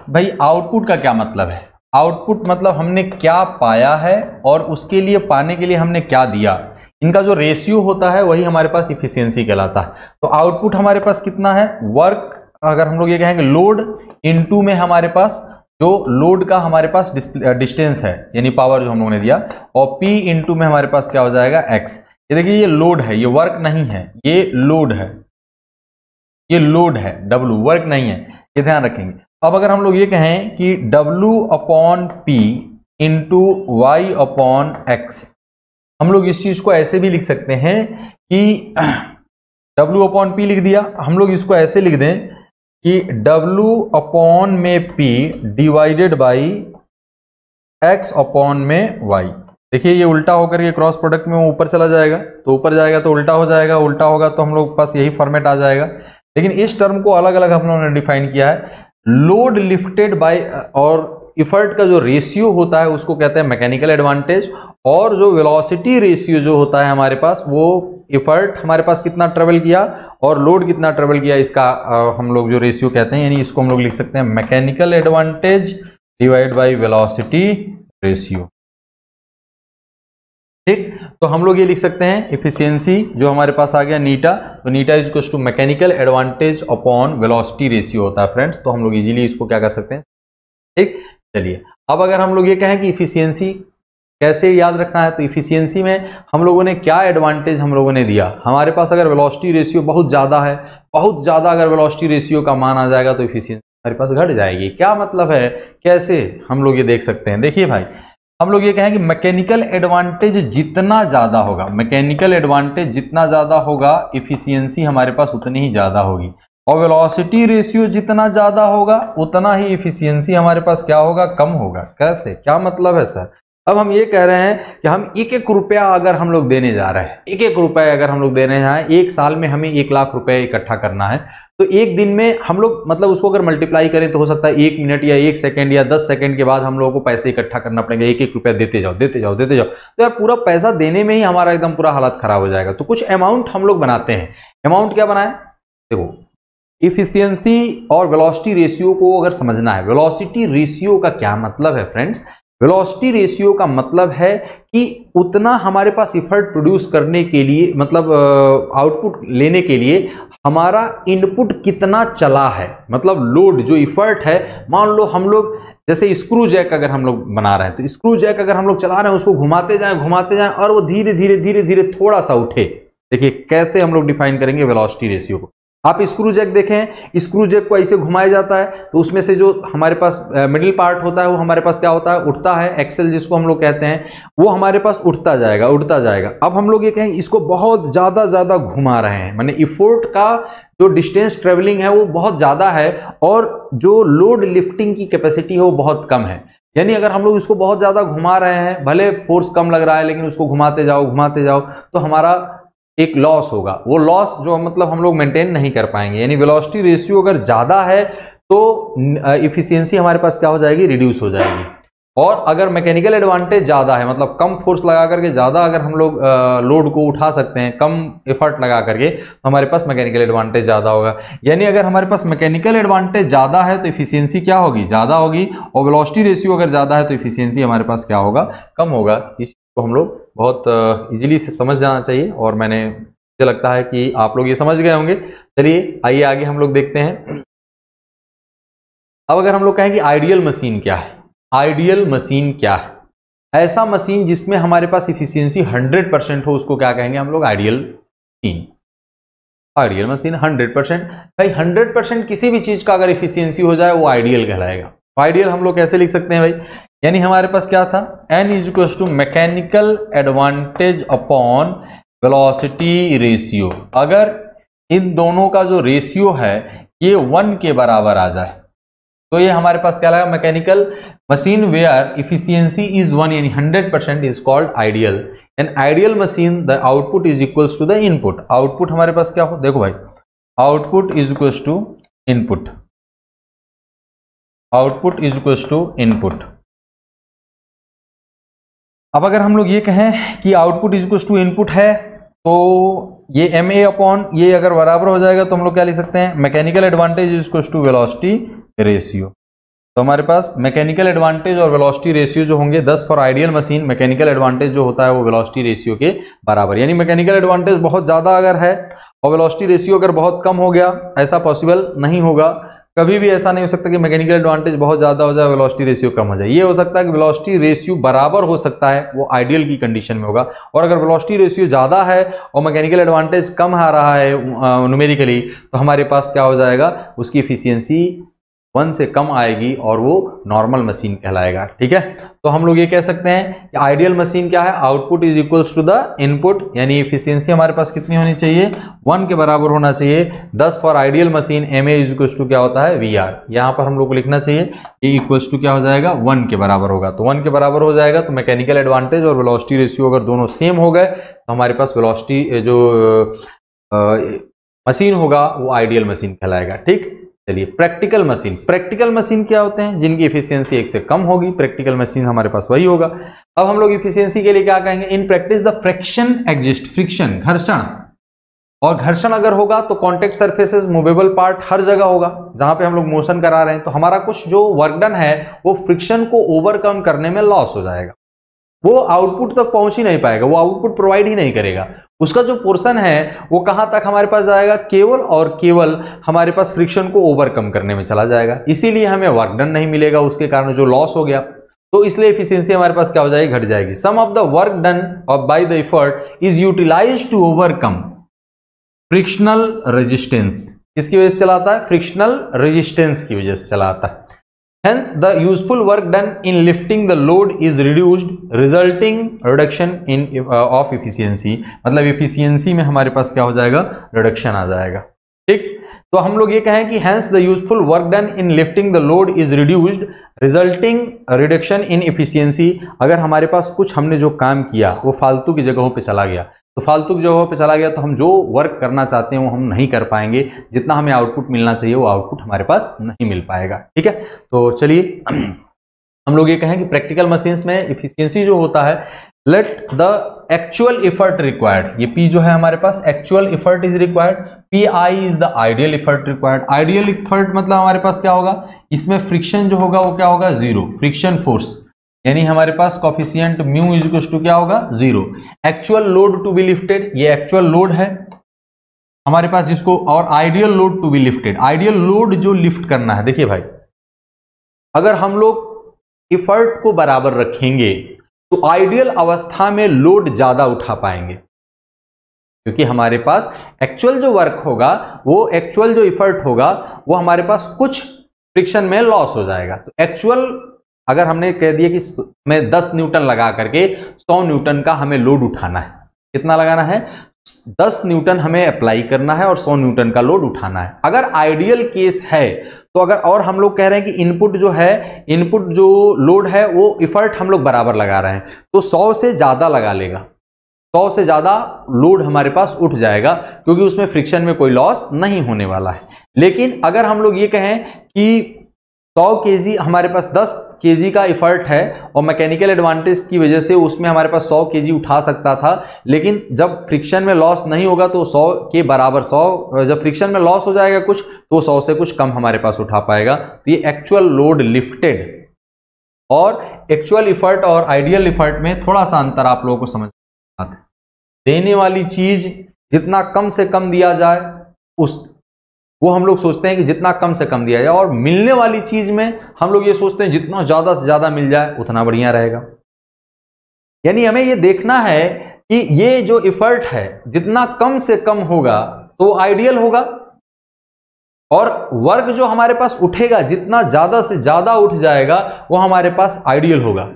भाई आउटपुट का क्या मतलब है, आउटपुट मतलब हमने क्या पाया है और उसके लिए पाने के लिए हमने क्या दिया, इनका जो रेशियो होता है वही हमारे पास इफिशियंसी कहलाता है। तो आउटपुट हमारे पास कितना है, वर्क, अगर हम लोग ये कहेंगे लोड इनटू में हमारे पास जो लोड का हमारे पास डिस्टेंस है यानी पावर जो हम लोगों ने दिया, और P इनटू में हमारे पास क्या हो जाएगा x। ये देखिए ये लोड है, ये वर्क नहीं है, ये लोड है, ये लोड है, W वर्क नहीं है, ये ध्यान रखेंगे। अब अगर हम लोग ये कहें कि W upon P into Y upon x, हम लोग इस चीज को ऐसे भी लिख सकते हैं कि W अपॉन P लिख दिया, हम लोग इसको ऐसे लिख दें कि W अपॉन में P divided by X upon में Y। देखिए ये उल्टा होकर के क्रॉस प्रोडक्ट में ऊपर चला जाएगा, तो ऊपर जाएगा तो उल्टा हो जाएगा, उल्टा होगा तो हम लोग पास यही फॉर्मेट आ जाएगा। लेकिन इस टर्म को अलग अलग हम लोगों ने डिफाइन किया है। लोड लिफ्टेड बाय और इफर्ट का जो रेशियो होता है उसको कहते हैं मैकेनिकल एडवांटेज, और जो वेलोसिटी रेशियो जो होता है हमारे पास वो इफर्ट हमारे पास कितना ट्रेवल किया और लोड कितना ट्रेवल किया, इसका हम लोग जो रेशियो कहते हैं, यानी इसको हम लोग लिख सकते हैं mechanical advantage divide by velocity ratio. ठीक, तो हम लोग ये लिख सकते हैं इफिशियंसी जो हमारे पास आ गया नीटा, तो नीटा is equal to mechanical advantage upon velocity ratio होता है फ्रेंड्स। तो हम लोग इजीली इसको क्या कर सकते हैं। ठीक, चलिए अब अगर हम लोग ये कहें कि इफिशियंसी कैसे याद रखना है, तो इफिशियंसी में हम लोगों ने क्या एडवांटेज हम लोगों ने दिया, हमारे पास अगर वेलोसिटी रेशियो बहुत ज़्यादा है, बहुत ज़्यादा अगर वेलोसिटी रेशियो का मान आ जाएगा तो इफिशियंसी हमारे पास घट जाएगी। क्या मतलब है, कैसे हम लोग ये देख सकते हैं। देखिए भाई, हम लोग ये कहें कि मैकेनिकल एडवांटेज जितना ज़्यादा होगा, मैकेनिकल एडवांटेज जितना ज़्यादा होगा इफिशियंसी हमारे पास उतनी ही ज़्यादा होगी, और वेलोसिटी रेशियो जितना ज़्यादा होगा उतना ही इफिशियंसी हमारे पास क्या होगा, कम होगा। कैसे, क्या मतलब है सर। अब हम ये कह रहे हैं कि हम एक एक रुपया अगर हम लोग देने जा रहे हैं, एक एक रुपया अगर हम लोग देने जा रहे हैं, एक साल में हमें 1 लाख रुपए इकट्ठा करना है, तो एक दिन में हम लोग मतलब उसको अगर मल्टीप्लाई करें तो हो सकता है 1 मिनट या 1 सेकंड या 10 सेकंड के बाद हम लोगों को पैसे इकट्ठा करना पड़ेगा, एक एक रुपया देते जाओ देते जाओ देते जाओ। तो यार पूरा पैसा देने में ही हमारा एकदम पूरा हालत खराब हो जाएगा। तो कुछ अमाउंट हम लोग बनाते हैं। अमाउंट क्या बनाए, देखो इफिशियंसी और वेलोसिटी रेशियो को अगर समझना है, वेलोसिटी रेशियो का क्या मतलब है फ्रेंड्स, वेलोसिटी रेशियो का मतलब है कि उतना हमारे पास इफर्ट प्रोड्यूस करने के लिए, मतलब आउटपुट लेने के लिए हमारा इनपुट कितना चला है, मतलब लोड जो इफर्ट है। मान लो हम लोग जैसे स्क्रू जैक अगर हम लोग बना रहे हैं, तो स्क्रू जैक अगर हम लोग चला रहे हैं, उसको घुमाते जाएं और वो धीरे धीरे धीरे धीरे थोड़ा सा उठे। देखिए कैसे हम लोग डिफाइन करेंगे वेलोसिटी रेशियो को। आप स्क्रू जैक देखें, स्क्रू जैक को ऐसे घुमाया जाता है तो उसमें से जो हमारे पास मिडिल पार्ट होता है वो हमारे पास क्या होता है, उठता है, एक्सेल जिसको हम लोग कहते हैं, वो हमारे पास उठता जाएगा उठता जाएगा। अब हम लोग ये कहें इसको बहुत ज्यादा घुमा रहे हैं, माने इफोर्ट का जो डिस्टेंस ट्रेवलिंग है वो बहुत ज्यादा है और जो लोड लिफ्टिंग की कैपेसिटी है वो बहुत कम है। यानी अगर हम लोग इसको बहुत ज्यादा घुमा रहे हैं, भले फोर्स कम लग रहा है लेकिन उसको घुमाते जाओ तो हमारा एक लॉस होगा। वो लॉस जो मतलब हम लोग मेंटेन नहीं कर पाएंगे। यानी वेलोसिटी रेशियो अगर ज्यादा है तो इफिशियंसी हमारे पास क्या हो जाएगी, रिड्यूस हो जाएगी। और अगर मैकेनिकल एडवांटेज ज्यादा है, मतलब कम फोर्स लगा करके ज्यादा अगर हम लोग लोड को उठा सकते हैं कम एफर्ट लगा करके, तो हमारे पास मैकेनिकल एडवांटेज ज्यादा होगा। यानी अगर हमारे पास मैकेनिकल एडवांटेज ज्यादा है तो इफिशियंसी क्या होगी, ज्यादा होगी, और वेलोसिटी रेशियो अगर ज्यादा है तो इफिशियंसी हमारे पास क्या होगा, कम होगा। इसको हम लोग बहुत इजीली से समझ जाना चाहिए, और मुझे लगता है कि आप लोग ये समझ गए होंगे। चलिए आइए आगे हम लोग देखते हैं। अब अगर हम लोग कहें कि आइडियल मशीन क्या है, आइडियल मशीन क्या है, ऐसा मशीन जिसमें हमारे पास इफिशियंसी 100% हो उसको क्या कहेंगे हम लोग, आइडियल मशीन। आइडियल मशीन 100%, भाई 100% किसी भी चीज का अगर इफिशियंसी हो जाए वो आइडियल कहलाएगा। आइडियल हम लोग कैसे लिख सकते हैं भाई, यानी हमारे पास क्या था, n is equal to mechanical advantage upon velocity ratio. अगर इन दोनों का जो रेशियो है ये 1 के बराबर आ जाए तो ये हमारे पास क्या लगा, mechanical machine where efficiency is 1 यानी 100% is called ideal. An ideal machine the output is equals to the input. Output हमारे पास क्या हो, देखो भाई, output is equals to input, output is equals to input. अब अगर हम लोग ये कहें कि output is equal to input है, तो ये MA अपॉन ये अगर बराबर हो जाएगा तो हम लोग क्या लिख सकते हैं, mechanical advantage is equal to velocity ratio. तो हमारे पास मैकेनिकल एडवांटेज और वेलोसिटी रेशियो जो होंगे 10 for ideal machine, mechanical advantage जो होता है वो वेलोसिटी रेशियो के बराबर, यानी मैकेनिकल एडवांटेज बहुत ज़्यादा अगर है और वेलोसिटी रेशियो अगर बहुत कम हो गया, ऐसा पॉसिबल नहीं होगा। कभी भी ऐसा नहीं हो सकता कि मैकेनिकल एडवांटेज बहुत ज़्यादा हो जाए, वेलोसिटी रेशियो कम हो जाए। ये हो सकता है कि वेलोसिटी रेशियो बराबर हो सकता है, वो आइडियल की कंडीशन में होगा। और अगर वेलोसिटी रेशियो ज़्यादा है और मैकेनिकल एडवांटेज कम आ रहा है न्यूमेरिकली, तो हमारे पास क्या हो जाएगा, उसकी एफिशिएंसी 1 से कम आएगी और वो नॉर्मल मशीन कहलाएगा। ठीक है, तो हम लोग ये कह सकते हैं कि आइडियल मशीन क्या है, output is equals to the input, यानी एफिशिएंसी हमारे पास कितनी होनी चाहिए, 1 के बराबर होना चाहिए। 10 for ideal machine, MA is equals to क्या होता है, VR। यहाँ पर हम लोग को लिखना चाहिए ये इक्वल्स टू क्या हो जाएगा, 1 के बराबर होगा। तो 1 के बराबर हो जाएगा तो मैकेनिकल एडवांटेज और वेलोसिटी रेशियो अगर दोनों सेम हो गए तो हमारे पास वेलोसिटी जो मशीन होगा वो आइडियल मशीन कहलाएगा। ठीक, चलिए प्रैक्टिकल मशीन। प्रैक्टिकल मशीन क्या होते हैं, जिनकी एफिशिएंसी 1 से कम होगी, प्रैक्टिकल मशीन हमारे पास वही होगा। अब हम लोग एफिशिएंसी के लिए क्या कहेंगे, in practice the friction exist, friction घर्षण, और घर्षण अगर होगा तो कॉन्टेक्ट सरफेसेस मूवेबल पार्ट हर जगह होगा जहां पे हम लोग मोशन करा रहे हैं, तो हमारा कुछ जो वर्क डन है वो फ्रिक्शन को ओवरकम करने में लॉस हो जाएगा, वो आउटपुट तक पहुंच ही नहीं पाएगा, वो आउटपुट प्रोवाइड ही नहीं करेगा। उसका जो पोर्शन है वो कहां तक हमारे पास जाएगा, केवल और केवल हमारे पास फ्रिक्शन को ओवरकम करने में चला जाएगा, इसीलिए हमें वर्क डन नहीं मिलेगा, उसके कारण जो लॉस हो गया, तो इसलिए एफिशिएंसी हमारे पास क्या हो जाएगी, घट जाएगी। Sum of the work done और by the effort is utilized to overcome frictional resistance. किसकी वजह से चलाता है, फ्रिक्शनल रेजिस्टेंस की वजह से चलाता है। Hence, the useful work done in lifting the load is reduced, resulting reduction in of efficiency। मतलब efficiency में हमारे पास क्या हो जाएगा, reduction आ जाएगा। ठीक, तो हम लोग ये कहें कि hence the useful work done in lifting the load is reduced, resulting reduction in efficiency। अगर हमारे पास कुछ हमने जो काम किया वो फालतू की जगहों पे चला गया, तो फालतू की जगहों पे चला गया तो हम जो वर्क करना चाहते हैं वो हम नहीं कर पाएंगे, जितना हमें आउटपुट मिलना चाहिए वो आउटपुट हमारे पास नहीं मिल पाएगा। ठीक है, तो चलिए हम लोग ये कहें कि प्रैक्टिकल मशीन्स में एफिशिएंसी जो होता है, let the actual effort required, ये P जो है हमारे पास actual effort is required, PI is the ideal effort required. Ideal effort मतलब हमारे पास क्या होगा, इसमें फ्रिक्शन जो होगा वो क्या होगा, 0, फ्रिक्शन फोर्स, यानी हमारे पास coefficient mu is equal to क्या होगा, 0। Actual load to be lifted, ये एक्चुअल लोड है हमारे पास जिसको, और ideal load to be lifted, ideal load जो लिफ्ट करना है। देखिए भाई, अगर हम लोग एफर्ट को बराबर रखेंगे तो आइडियल अवस्था में लोड ज्यादा उठा पाएंगे, क्योंकि हमारे पास एक्चुअल जो वर्क होगा, वो एक्चुअल जो एफर्ट होगा वो हमारे पास कुछ फ्रिक्शन में लॉस हो जाएगा। तो एक्चुअल अगर हमने कह दिया कि मैं 10 न्यूटन लगा करके 100 न्यूटन का हमें लोड उठाना है, कितना लगाना है, 10 न्यूटन हमें अप्लाई करना है और 100 न्यूटन का लोड उठाना है। अगर आइडियल केस है तो अगर, और हम लोग कह रहे हैं कि इनपुट जो है, इनपुट जो लोड है वो इफर्ट हम लोग बराबर लगा रहे हैं, तो 100 से ज्यादा लगा लेगा, 100 से ज्यादा लोड हमारे पास उठ जाएगा, क्योंकि उसमें फ्रिक्शन में कोई लॉस नहीं होने वाला है। लेकिन अगर हम लोग ये कहें कि 100 kg हमारे पास 10 kg का इफर्ट है और मैकेनिकल एडवांटेज की वजह से उसमें हमारे पास 100 kg उठा सकता था, लेकिन जब फ्रिक्शन में लॉस नहीं होगा तो 100 के बराबर 100, जब फ्रिक्शन में लॉस हो जाएगा कुछ तो 100 से कुछ कम हमारे पास उठा पाएगा। तो ये एक्चुअल लोड लिफ्टेड और एक्चुअल इफर्ट और आइडियल इफर्ट में थोड़ा सा अंतर आप लोगों को समझ आता है। देने वाली चीज जितना कम से कम दिया जाए वो हम लोग सोचते हैं कि जितना कम से कम दिया जाए, और मिलने वाली चीज में हम लोग ये सोचते हैं जितना ज्यादा से ज्यादा मिल जाए उतना बढ़िया रहेगा। यानी हमें ये देखना है कि ये जो इफर्ट है जितना कम से कम होगा तो आइडियल होगा, और वर्क जो हमारे पास उठेगा जितना ज्यादा से ज्यादा उठ जाएगा वो हमारे पास आइडियल होगा।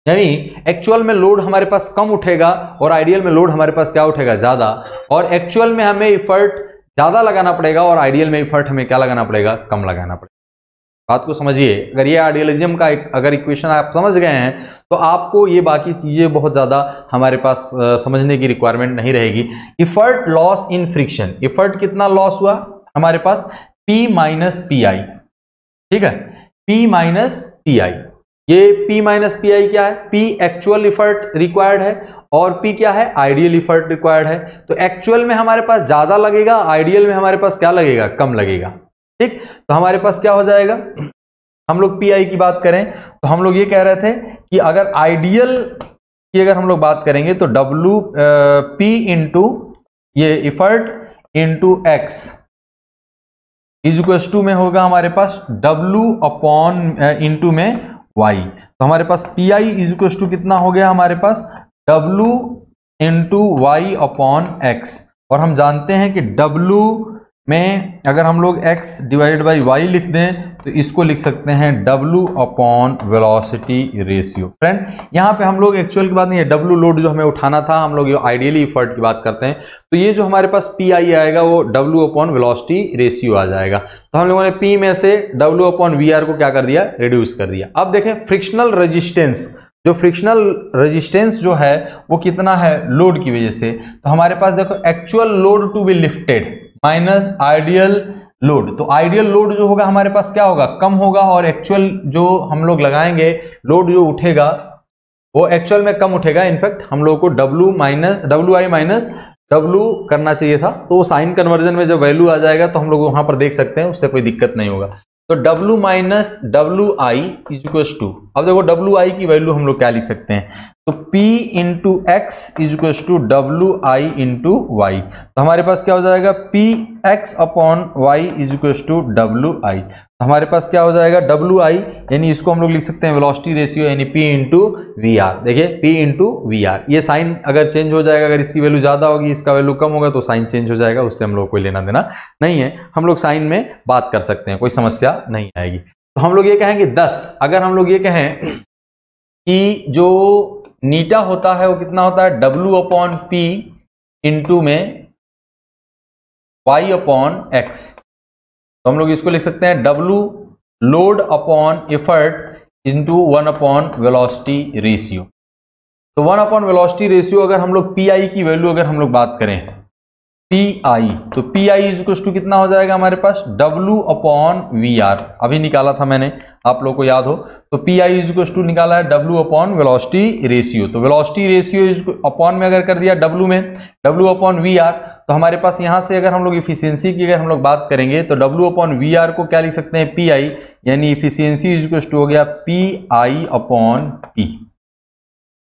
यानी एक्चुअल में लोड हमारे पास कम उठेगा और आइडियल में लोड हमारे पास क्या उठेगा, ज्यादा, और एक्चुअल में हमें इफर्ट ज्यादा लगाना पड़ेगा और आइडियल में इफर्ट हमें क्या लगाना पड़ेगा, कम लगाना पड़ेगा। बात को समझिए, अगर ये आइडियलिज्म का अगर इक्वेशन आप समझ गए हैं तो आपको ये बाकी चीजें बहुत ज्यादा हमारे पास समझने की रिक्वायरमेंट नहीं रहेगी। Effort loss in friction, effort कितना लॉस हुआ हमारे पास, P माइनस PI, ठीक है, P माइनस PI। ये P माइनस पी आई क्या है? P एक्चुअल इफर्ट रिक्वायर्ड है और P क्या है? आइडियल इफर्ट रिक्वायर्ड है। तो एक्चुअल में हमारे पास ज्यादा लगेगा, आइडियल में हमारे पास क्या लगेगा? कम लगेगा। ठीक, तो हमारे पास क्या हो जाएगा? हम लोग पी आई की बात करें तो हम लोग ये कह रहे थे कि अगर आइडियल की अगर हम लोग बात करेंगे तो W P इंटू ये effort into x is equal to में होगा हमारे पास W अपॉन इंटू में Y। तो हमारे पास P I is equal to कितना हो गया हमारे पास? W into Y upon X. और हम जानते हैं कि W में अगर हम लोग x डिवाइडेड बाई वाई लिख दें तो इसको लिख सकते हैं W upon velocity ratio. Friend यहाँ पे हम लोग एक्चुअल की बात नहीं है, W लोड जो हमें उठाना था, हम लोग आइडियली इफर्ट की बात करते हैं, तो ये जो हमारे पास पी आई आएगा वो W अपॉन वेलोसिटी रेशियो आ जाएगा। तो हम लोगों ने P में से W अपॉन वी आर को क्या कर दिया? रिड्यूस कर दिया। अब देखें फ्रिक्शनल रेजिस्टेंस, जो फ्रिक्शनल रेजिस्टेंस जो है वो कितना है लोड की वजह से। तो हमारे पास देखो actual load to be lifted minus ideal load. तो आइडियल लोड जो होगा हमारे पास क्या होगा? कम होगा, और एक्चुअल जो हम लोग लगाएंगे लोड जो उठेगा वो एक्चुअल में कम उठेगा। इनफैक्ट हम लोग को डब्ल्यू आई माइनस W करना चाहिए था, तो साइन कन्वर्जन में जब वैल्यू आ जाएगा तो हम लोग वहां पर देख सकते हैं, उससे कोई दिक्कत नहीं होगा। तो W minus W I is equal to, अब देखो डब्ल्यू आई की वैल्यू हम लोग क्या लिख सकते हैं? तो P into x is equal to W I into y. तो हमारे पास क्या हो जाएगा? P x upon y is equal to W I. तो हमारे पास क्या हो जाएगा? डब्ल्यू आई यानी इसको हम लोग लिख सकते हैं वेलोसिटी रेशियो यानी P इंटू वी आर। देखिए P इंटू वी आर, ये साइन अगर चेंज हो जाएगा, अगर इसकी वैल्यू ज्यादा होगी इसका वैल्यू कम होगा तो साइन चेंज हो जाएगा, उससे हम लोग कोई लेना देना नहीं है। हम लोग साइन में बात कर सकते हैं, कोई समस्या नहीं आएगी। तो हम लोग ये कहेंगे 10, अगर हम लोग ये कहें कि जो नीटा होता है वो कितना होता है? W अपॉन P इंटू में Y अपॉन एक्स। तो हम लोग इसको लिख सकते हैं W load upon effort into 1 upon velocity ratio. तो 1 अपॉन वेलोसिटी रेशियो अगर हम लोग PI की वैल्यू अगर हम लोग बात करें PI, तो PI इज इक्वल टू कितना हो जाएगा हमारे पास? W upon VR। अभी निकाला था मैंने, आप लोग को याद हो, तो PI इज इक्वल टू निकाला है W अपॉन वेलोसिटी रेशियो। तो वेलोसिटी रेशियो अपॉन में अगर कर दिया W में W अपॉन VR, तो हमारे पास यहां से अगर हम लोग इफिशियंसी की अगर हम लोग बात करेंगे तो W अपॉन VR को क्या लिख सकते हैं? PI, यानी इफिशियंसी इज इक्वल टू हो गया PI upon P,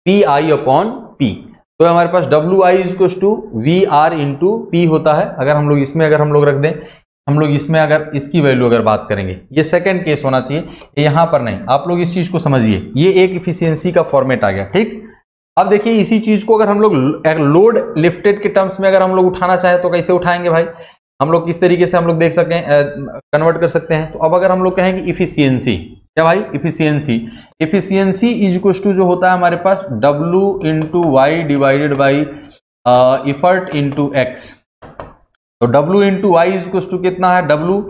PI upon P। तो हमारे पास W I is equal to V R into P होता है। अगर हम लोग इसमें अगर हम लोग रख दें, हम लोग इसमें अगर इसकी वैल्यू अगर बात करेंगे, ये सेकंड केस होना चाहिए, यहां पर नहीं। आप लोग इस चीज को समझिए, ये एक इफिशियंसी का फॉर्मेट आ गया। ठीक, अब देखिए इसी चीज को अगर हम लोग लोड लिफ्टेड के टर्म्स में अगर हम लोग उठाना चाहे तो कैसे उठाएंगे भाई? हम लोग किस तरीके से हम लोग देख सकें कन्वर्ट कर सकते हैं। तो अब अगर हम लोग कहेंगे इफिशियंसी, क्या भाई? इफिशियंसी इज इक्वल टू जो होता है हमारे पास W into y divided by effort into x. तो W into y is equal to कितना है? W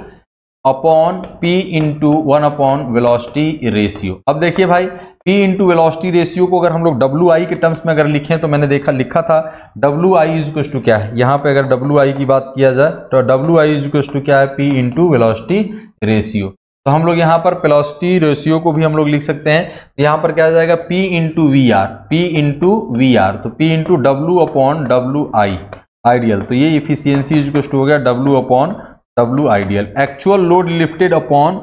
upon P into 1 upon velocity ratio. अब देखिए भाई P इंटू वेलोसिटी रेशियो को अगर हम लोग WI के टर्म्स में अगर लिखें तो मैंने लिखा था WI इज इक्वल टू क्या है? यहाँ पे अगर WI की बात किया जाए तो WI इज इक्वल टू क्या है? P into velocity ratio. तो हम लोग यहाँ पर वेलोसिटी रेशियो को भी हम लोग लिख सकते हैं, यहाँ पर क्या आ जाएगा? P into V R, P into V R, तो P into W upon WI ideal. तो ये इफिशियंसी इज इक्वल टू हो गया W upon W ideal. Actual load lifted upon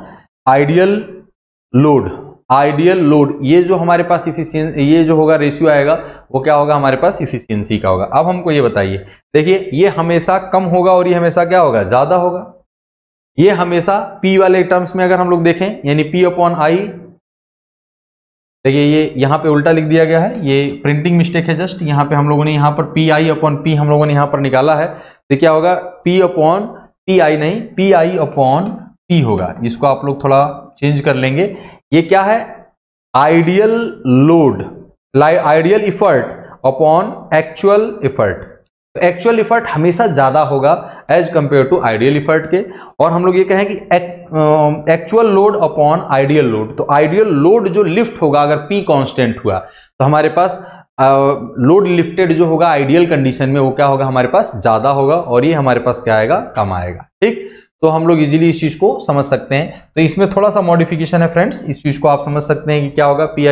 ideal load, ideal load, ये जो हमारे पास इफिशियंसी, ये जो होगा रेशियो आएगा वो क्या होगा हमारे पास? इफिशियंसी का होगा। अब हमको ये बताइए, देखिए ये हमेशा कम होगा और ये हमेशा क्या होगा? ज्यादा होगा। ये हमेशा P वाले टर्म्स में अगर हम लोग देखें यानी P अपॉन आई, देखिए ये यहाँ पे उल्टा लिख दिया गया है, ये प्रिंटिंग मिस्टेक है जस्ट। यहाँ पे हम लोगों ने यहाँ पर PI अपॉन P हम लोगों ने यहाँ पर निकाला है, तो क्या होगा? P अपॉन PI नहीं, PI अपॉन P होगा। इसको आप लोग थोड़ा चेंज कर लेंगे। ये क्या है? Ideal load, ideal effort upon actual effort. तो एक्चुअल इफर्ट हमेशा ज्यादा होगा as compare to ideal effort के। और हम लोग ये कहें कि actual load upon ideal load, तो आइडियल लोड जो लिफ्ट होगा अगर P कांस्टेंट हुआ तो हमारे पास लोड लिफ्टेड जो होगा आइडियल कंडीशन में वो क्या होगा? हमारे पास ज्यादा होगा, और ये हमारे पास क्या आएगा? कम आएगा। ठीक, तो हम लोग इजीली इस चीज को समझ सकते हैं। तो इसमें थोड़ा सा मॉडिफिकेशन है फ्रेंड्स, इस चीज को आप समझ सकते हैं कि क्या होगा, पी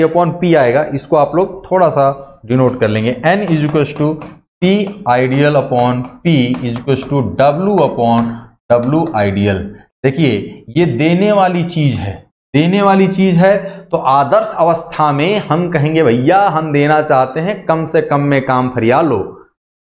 अपॉन पी आएगा, इसको आप लोग थोड़ा सा डिनोट कर लेंगे। n is equals to P ideal upon P is equals to W upon W ideal. देखिए ये देने वाली चीज है, देने वाली चीज है, तो आदर्श अवस्था में हम कहेंगे भैया हम देना चाहते हैं कम से कम में काम फरिया लो,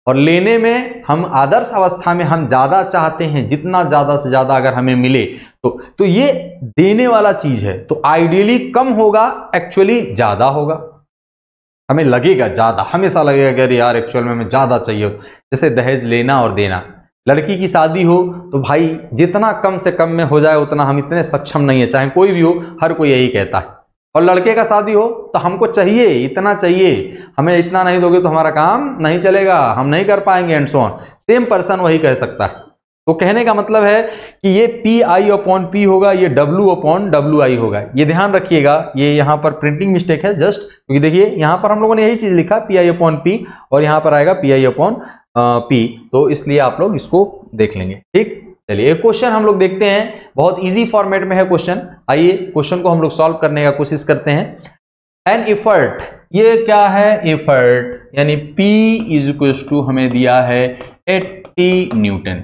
और लेने में हम आदर्श अवस्था में हम ज्यादा चाहते हैं, जितना ज्यादा से ज्यादा अगर हमें मिले तो ये देने वाला चीज है, तो आइडियली कम होगा, एक्चुअली ज्यादा होगा, हमें लगेगा ज्यादा, हमेशा लगेगा कि यार एक्चुअल में हमें ज्यादा चाहिए। जैसे दहेज लेना और देना, लड़की की शादी हो तो भाई जितना कम से कम में हो जाए उतना हम इतने सक्षम नहीं है, चाहे कोई भी हो, हर कोई यही कहता है। और लड़के का शादी हो तो हमको चाहिए, इतना चाहिए, हमें इतना नहीं दोगे तो हमारा काम नहीं चलेगा, हम नहीं कर पाएंगे and so on. Same person वही कह सकता है। तो कहने का मतलब है कि ये पी आई अपॉन पी होगा, ये डब्ल्यू अपॉन डब्ल्यू आई होगा। ये ध्यान रखिएगा, ये यहाँ पर प्रिंटिंग मिस्टेक है जस्ट, क्योंकि देखिए यहाँ पर हम लोगों ने यही चीज लिखा पी आई अपॉन पी, और यहाँ पर आएगा पी आई अपॉन पी, तो इसलिए आप लोग इसको देख लेंगे। ठीक, चलिए एक क्वेश्चन हम लोग देखते हैं, बहुत इजी फॉर्मेट में है क्वेश्चन। आइए क्वेश्चन को हम लोग सॉल्व करने का कोशिश करते हैं। एन एफर्ट, ये क्या है, एफर्ट यानी P इज इक्वल टू हमें दिया है 80 newton,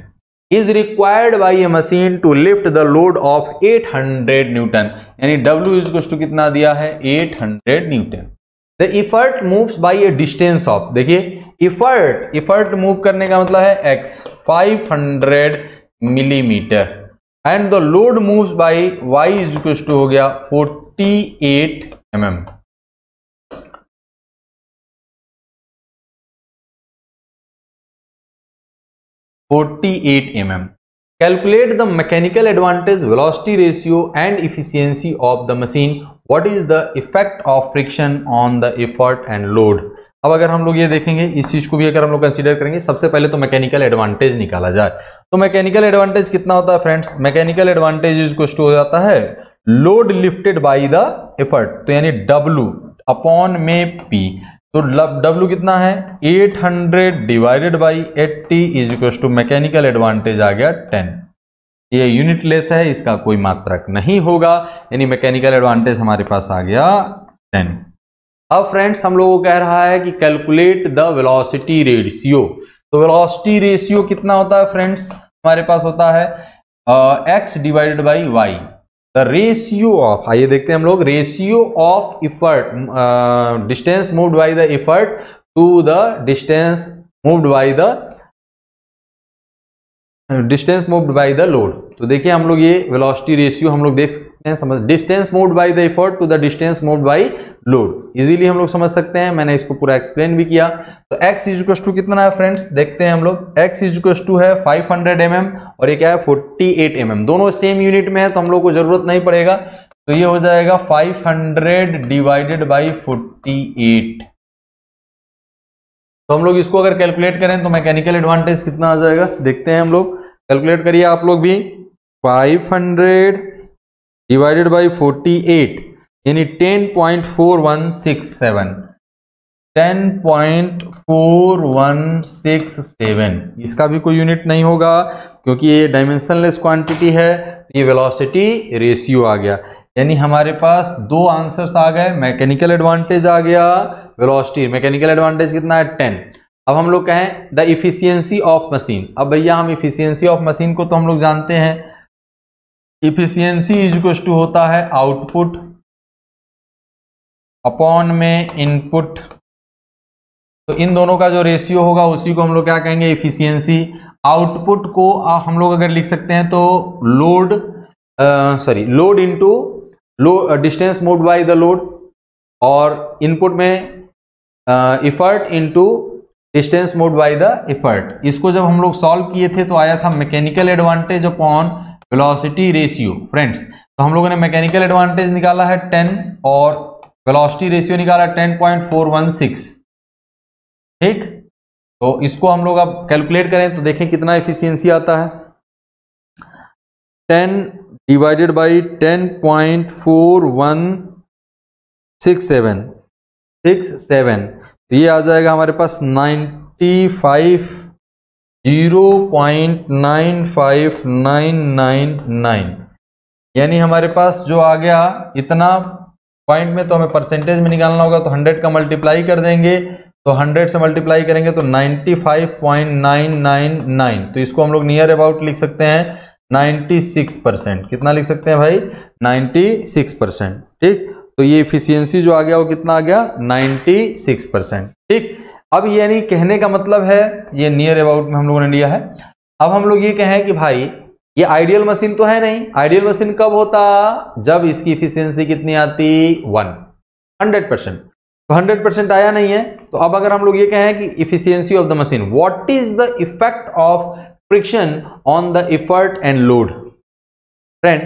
is required by a machine to lift the load of 800 newton, यानी W इज इक्वल टू कितना दिया है, 800 newton. The effort moves by a distance of, देखिए एफर्ट मूव करने का मतलब है x 500 millimetre, and the load moves by y is equal to हो गया 48 mm। Calculate the mechanical advantage, velocity ratio and efficiency of the machine. What is the effect of friction on the effort and load? अब अगर हम लोग ये देखेंगे, इस चीज को भी अगर हम लोग कंसीडर करेंगे, सबसे पहले तो मैकेनिकल एडवांटेज निकाला जाए, तो मैकेनिकल एडवांटेज कितना होता है friends, mechanical advantage equal to हो जाता है load lifted by the effort, तो यानी W अपॉन में P, तो W कितना है 800 divided by 80 is equal to mechanical advantage आ गया 10। ये यूनिटलेस है, इसका कोई मात्रक नहीं होगा, यानी मैकेनिकल एडवांटेज हमारे पास आ गया 10। अब फ्रेंड्स हम लोगों को कह रहा है कि कैलकुलेट द वेलोसिटी रेशियो, तो वेलोसिटी रेशियो कितना होता है फ्रेंड्स, हमारे पास होता है x divided by y, the ratio of, आइए देखते हैं हम लोग, ratio of effort, distance moved by the effort to the distance moved by the load. तो देखिए हम लोग ये वेलोसिटी रेशियो हम लोग देख सकते हैं, समझ, distance moved by the effort to the distance moved by load, easily हम लोग समझ सकते हैं, मैंने इसको पूरा एक्सप्लेन भी किया। तो x इज इक्वल टू कितना है फ्रेंड्स, देखते हैं हम लोग, x इज इक्वल टू है 500 mm और ये क्या है 48 mm, दोनों सेम यूनिट में है तो हम लोग को जरूरत नहीं पड़ेगा, तो ये हो जाएगा 500 डिवाइडेड बाई 48। तो हम लोग इसको अगर कैलकुलेट करें तो मैकेनिकल एडवांटेज कितना आ जाएगा, देखते हैं हम लोग, कैलकुलेट करिए आप लोग भी, 500 डिवाइडेड बाई 48 यानी 10.4167, 10.4167, इसका भी कोई यूनिट नहीं होगा क्योंकि ये डायमेंशनलेस क्वांटिटी है, ये वेलोसिटी रेशियो आ गया, यानी हमारे पास दो आंसर्स आ गए, मैकेनिकल एडवांटेज आ गया, वेलोसिटी, मैकेनिकल एडवांटेज कितना है 10। अब हम लोग कहें द इफिशियंसी ऑफ मशीन, अब भैया हम इफिशियंसी ऑफ मशीन को तो हम लोग जानते हैं, इफिशियंसी इज इक्वल टू होता है आउटपुट अपॉन में इनपुट, तो इन दोनों का जो रेशियो होगा उसी को हम लोग क्या कहेंगे, इफिशियंसी। आउटपुट को हम लोग अगर लिख सकते हैं तो load into distance moved by the load, और इनपुट में effort into distance moved by the effort. इसको जब हम लोग सॉल्व किए थे तो आया था mechanical advantage upon velocity ratio friends, तो हम लोगों ने मैकेनिकल एडवांटेज निकाला है 10 और वेलोसिटी रेशियो निकाला 10.416, ठीक। तो इसको हम लोग अब कैलकुलेट करें तो देखें कितना एफिशिएंसी आता है, 10 डिवाइडेड बाई 10.4167, तो ये आ जाएगा हमारे पास 95 0.95999, यानी हमारे पास जो आ गया इतना पॉइंट में, तो हमें परसेंटेज में निकालना होगा, तो 100 का मल्टीप्लाई कर देंगे, तो 100 से मल्टीप्लाई करेंगे तो 95.999, तो इसको हम लोग नियर अबाउट लिख सकते हैं 96%। कितना लिख सकते हैं भाई? 96%। ठीक, तो ये इफिशियंसी जो आ गया वो कितना आ गया? 96%। ठीक, अब यानी कहने का मतलब है ये नियर अबाउट में हम लोगों ने लिया है। अब हम लोग ये कहें कि भाई ये आइडियल मशीन तो है नहीं, आइडियल मशीन कब होता? जब इसकी इफिशियंसी कितनी आती? 100%। तो 100% आया नहीं है, तो अब अगर हम लोग ये कहें कि efficiency of the machine, what is the effect of friction on the effort and load. Friend,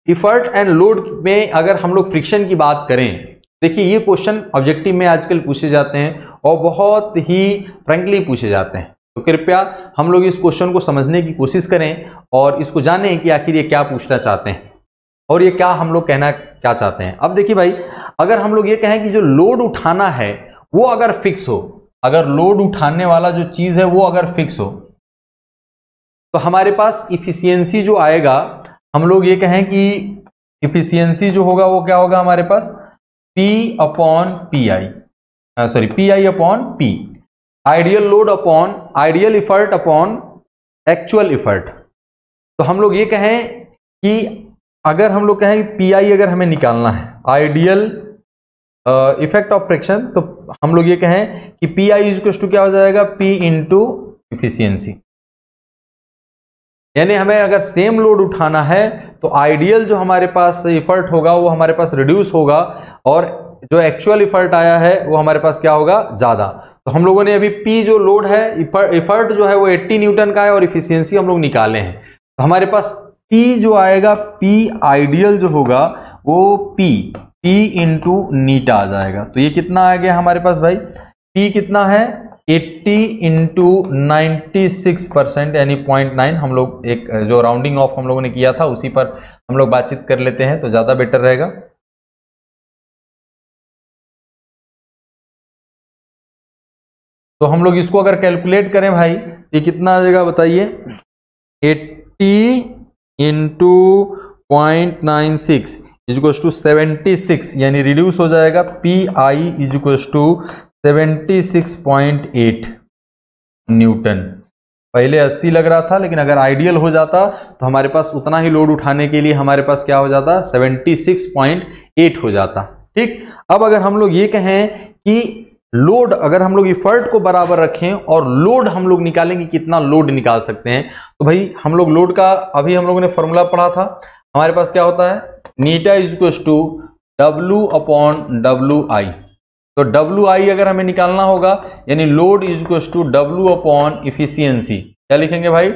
effort and load में अगर हम लोग फ्रिक्शन की बात करें, देखिए ये क्वेश्चन ऑब्जेक्टिव में आजकल पूछे जाते हैं और बहुत ही फ्रैंकली पूछे जाते हैं, तो कृपया हम लोग इस क्वेश्चन को समझने की कोशिश करें और इसको जानें कि आखिर ये क्या पूछना चाहते हैं और ये क्या हम लोग कहना क्या चाहते हैं। अब देखिए भाई, अगर हम लोग ये कहें कि जो लोड उठाना है वो अगर फिक्स हो, अगर लोड उठाने वाला जो चीज है वो अगर फिक्स हो, तो हमारे पास इफिशियंसी जो आएगा, हम लोग ये कहें कि इफिशियंसी जो होगा वो क्या होगा हमारे पास? P upon P I, sorry PI upon P, ideal load upon ideal effort upon actual effort. तो हम लोग ये कहें कि अगर हम लोग कहें कि PI अगर हमें निकालना है, आइडियल इफेक्ट ऑफ फ्रिक्शन, तो हम लोग ये कहें कि PI इक्वल टू क्या हो जाएगा? P into efficiency. यानी हमें अगर सेम लोड उठाना है तो आइडियल जो हमारे पास इफर्ट होगा वो हमारे पास रिड्यूस होगा और जो एक्चुअल इफर्ट आया है वो हमारे पास क्या होगा? ज्यादा। तो हम लोगों ने अभी P जो लोड है, इफर्ट जो है वो 80 न्यूटन का है और इफिशियंसी हम लोग निकाले हैं, तो हमारे पास P जो आएगा, P आइडियल जो होगा वो P इंटू नीटा आ जाएगा। तो ये कितना आ गया हमारे पास भाई? P कितना है? 80 इंटू 96%, यानी 0.9। हम लोग एक जो राउंडिंग ऑफ हम लोगों ने किया था उसी पर हम लोग बातचीत कर लेते हैं तो ज्यादा बेटर रहेगा। तो हम लोग इसको अगर कैलकुलेट करें भाई, ये कितना आ जाएगा बताइए? 80 इंटू 0.96 इक्वल टू 76, यानी रिड्यूस हो जाएगा PI इक्वल टू 76.8 न्यूटन। पहले 80 लग रहा था, लेकिन अगर आइडियल हो जाता तो हमारे पास उतना ही लोड उठाने के लिए हमारे पास क्या हो जाता? 76.8 हो जाता। ठीक, अब अगर हम लोग ये कहें कि लोड, अगर हम लोग इफर्ट को बराबर रखें और लोड हम लोग निकालेंगे, कितना लोड निकाल सकते हैं, तो भाई हम लोग लोड का अभी हम लोगों ने फॉर्मूला पढ़ा था, हमारे पास क्या होता है? नीटा equal to W upon WI। तो WI अगर हमें निकालना होगा, यानी load equal to W upon efficiency. क्या लिखेंगे भाई?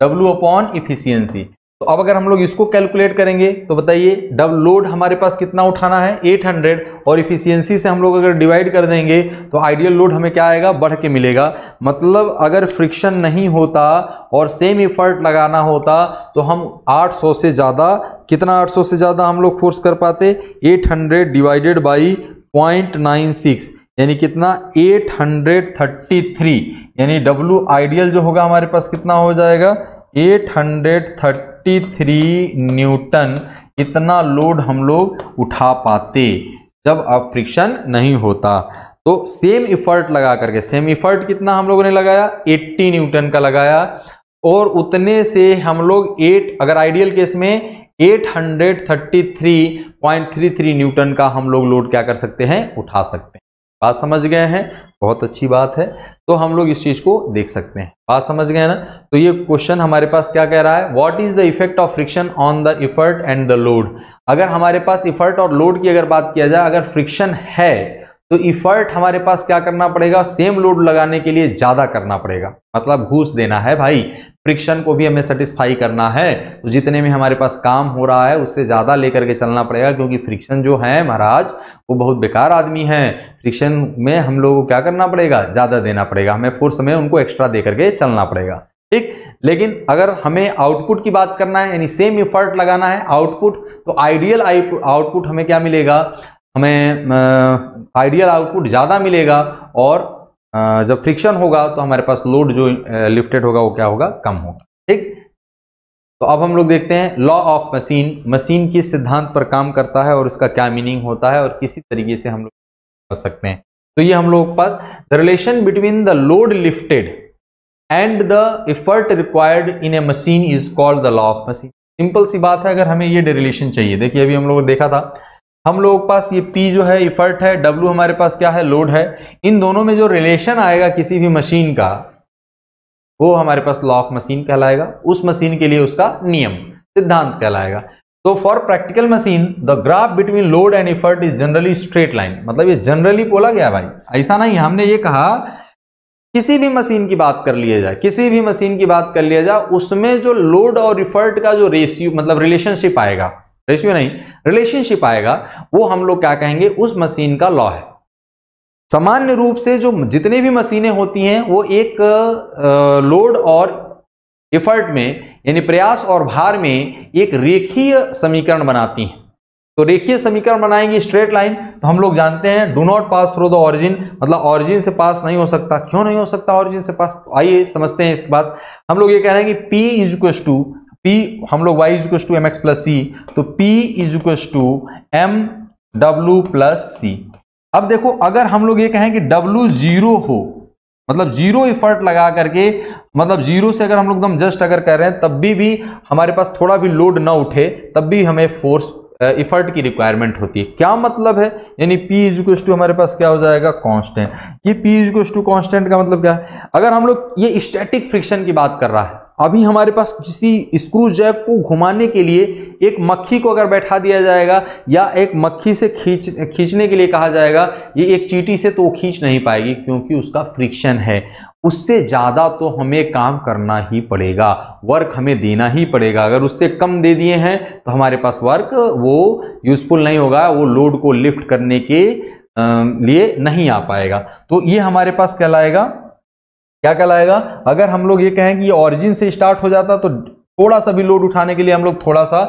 W upon efficiency. तो अब अगर हम लोग इसको कैलकुलेट करेंगे तो बताइए, डबल लोड हमारे पास कितना उठाना है? 800, और इफिशियंसी से हम लोग अगर डिवाइड कर देंगे तो आइडियल लोड हमें क्या आएगा? बढ़ के मिलेगा। मतलब अगर फ्रिक्शन नहीं होता और सेम इफर्ट लगाना होता तो हम 800 से ज़्यादा, कितना 800 से ज़्यादा हम लोग फोर्स कर पाते? 800 डिवाइडेड बाई 0.96, यानी कितना? 833, यानी W आइडियल जो होगा हमारे पास कितना हो जाएगा? 833 न्यूटन। इतना लोड हम लोग उठा पाते जब अब फ्रिक्शन नहीं होता। तो सेम इफर्ट लगा करके, सेम इफर्ट कितना हम लोगों ने लगाया? 80 न्यूटन का लगाया, और उतने से हम लोग अगर आइडियल केस में 833.33 न्यूटन का हम लोग लोड क्या कर सकते हैं? उठा सकते हैं। बात समझ गए हैं? बहुत अच्छी बात है। तो हम लोग इस चीज को देख सकते हैं। बात समझ गए ना? तो ये क्वेश्चन हमारे पास क्या कह रहा है? What is the effect of friction on the effort and the load. अगर हमारे पास इफर्ट और लोड की अगर बात किया जाए, अगर फ्रिक्शन है तो इफर्ट हमारे पास क्या करना पड़ेगा? सेम लोड लगाने के लिए ज्यादा करना पड़ेगा, मतलब घूस देना है भाई। फ्रिक्शन को भी हमें सेटिस्फाई करना है, तो जितने में हमारे पास काम हो रहा है उससे ज्यादा लेकर के चलना पड़ेगा, क्योंकि फ्रिक्शन जो है महाराज वो बहुत बेकार आदमी है। फ्रिक्शन में हम लोगों को क्या करना पड़ेगा? ज्यादा देना पड़ेगा, हमें फोर्स में उनको एक्स्ट्रा दे करके चलना पड़ेगा। ठीक, लेकिन अगर हमें आउटपुट की बात करना है, यानी सेम इफर्ट लगाना है, आउटपुट, तो आइडियल आउटपुट हमें क्या मिलेगा? हमें आइडियल आउटपुट ज़्यादा मिलेगा और जब फ्रिक्शन होगा तो हमारे पास लोड जो लिफ्टेड होगा वो क्या होगा, कम होगा। ठीक, तो अब हम लोग देखते हैं लॉ ऑफ मशीन, मशीन किस सिद्धांत पर काम करता है और इसका क्या मीनिंग होता है और किसी तरीके से हम लोग कर सकते हैं। तो ये हम लोग के पास the relation between the load lifted and the effort required in a machine is called the law of machine. Simple सी बात है, अगर हमें ये रिलेशन चाहिए, देखिए अभी हम लोगों ने देखा था, हम लोगों के पास ये P जो है एफर्ट है, W हमारे पास क्या है, लोड है, इन दोनों में जो रिलेशन आएगा किसी भी मशीन का वो हमारे पास लॉ ऑफ मशीन कहलाएगा, उस मशीन के लिए उसका नियम सिद्धांत कहलाएगा। तो for practical machine the graph between load and effort is generally straight line, मतलब ये जनरली बोला गया भाई, ऐसा नहीं हमने ये कहा किसी भी मशीन की बात कर लिया जाए, किसी भी मशीन की बात कर लिया जाए, उसमें जो लोड और एफर्ट का जो रेशियो मतलब रिलेशनशिप आएगा, रेशियो नहीं रिलेशनशिप आएगा, वो हम लोग क्या कहेंगे, उस मशीन का लॉ है। सामान्य रूप से जो जितने भी मशीनें होती हैं वो एक लोड और एफर्ट में यानी प्रयास और भार में एक रेखीय समीकरण बनाती हैं। तो रेखीय समीकरण बनाएंगे स्ट्रेट लाइन, तो हम लोग जानते हैं do not pass through the origin, मतलब ऑरिजिन से पास नहीं हो सकता। क्यों नहीं हो सकता ऑरिजिन से पास, तो आइए समझते हैं इसके पास। हम लोग ये कह रहे हैं कि P is equal to P, हम लोग Y is equal to mx plus C, तो P is equal to mw plus C. अब देखो अगर हम लोग ये कहें कि W जीरो हो, मतलब जीरो एफर्ट लगा करके, मतलब जीरो से अगर हम लोग एकदम जस्ट अगर कर रहे हैं तब भी हमारे पास थोड़ा भी लोड ना उठे, तब भी हमें फोर्स एफर्ट की रिक्वायरमेंट होती है। क्या मतलब है, यानी P इज इक्वल टू हमारे पास क्या हो जाएगा, कांस्टेंट। ये P is equal to constant का मतलब क्या है, अगर हम लोग ये स्टैटिक फ्रिक्शन की बात कर रहा है, अभी हमारे पास किसी स्क्रू जैक को घुमाने के लिए एक मक्खी को अगर बैठा दिया जाएगा या एक मक्खी से खींचने के लिए कहा जाएगा, ये एक चींटी से तो वो खींच नहीं पाएगी क्योंकि उसका फ्रिक्शन है। उससे ज़्यादा तो हमें काम करना ही पड़ेगा, वर्क हमें देना ही पड़ेगा। अगर उससे कम दे दिए हैं तो हमारे पास वर्क वो यूजफुल नहीं होगा, वो लोड को लिफ्ट करने के लिए नहीं आ पाएगा। तो ये हमारे पास कहलाएगा, क्या कहलाएगा, अगर हम लोग ये कहें कि ये ऑरिजिन से स्टार्ट हो जाता तो थोड़ा सा भी लोड उठाने के लिए हम लोग थोड़ा सा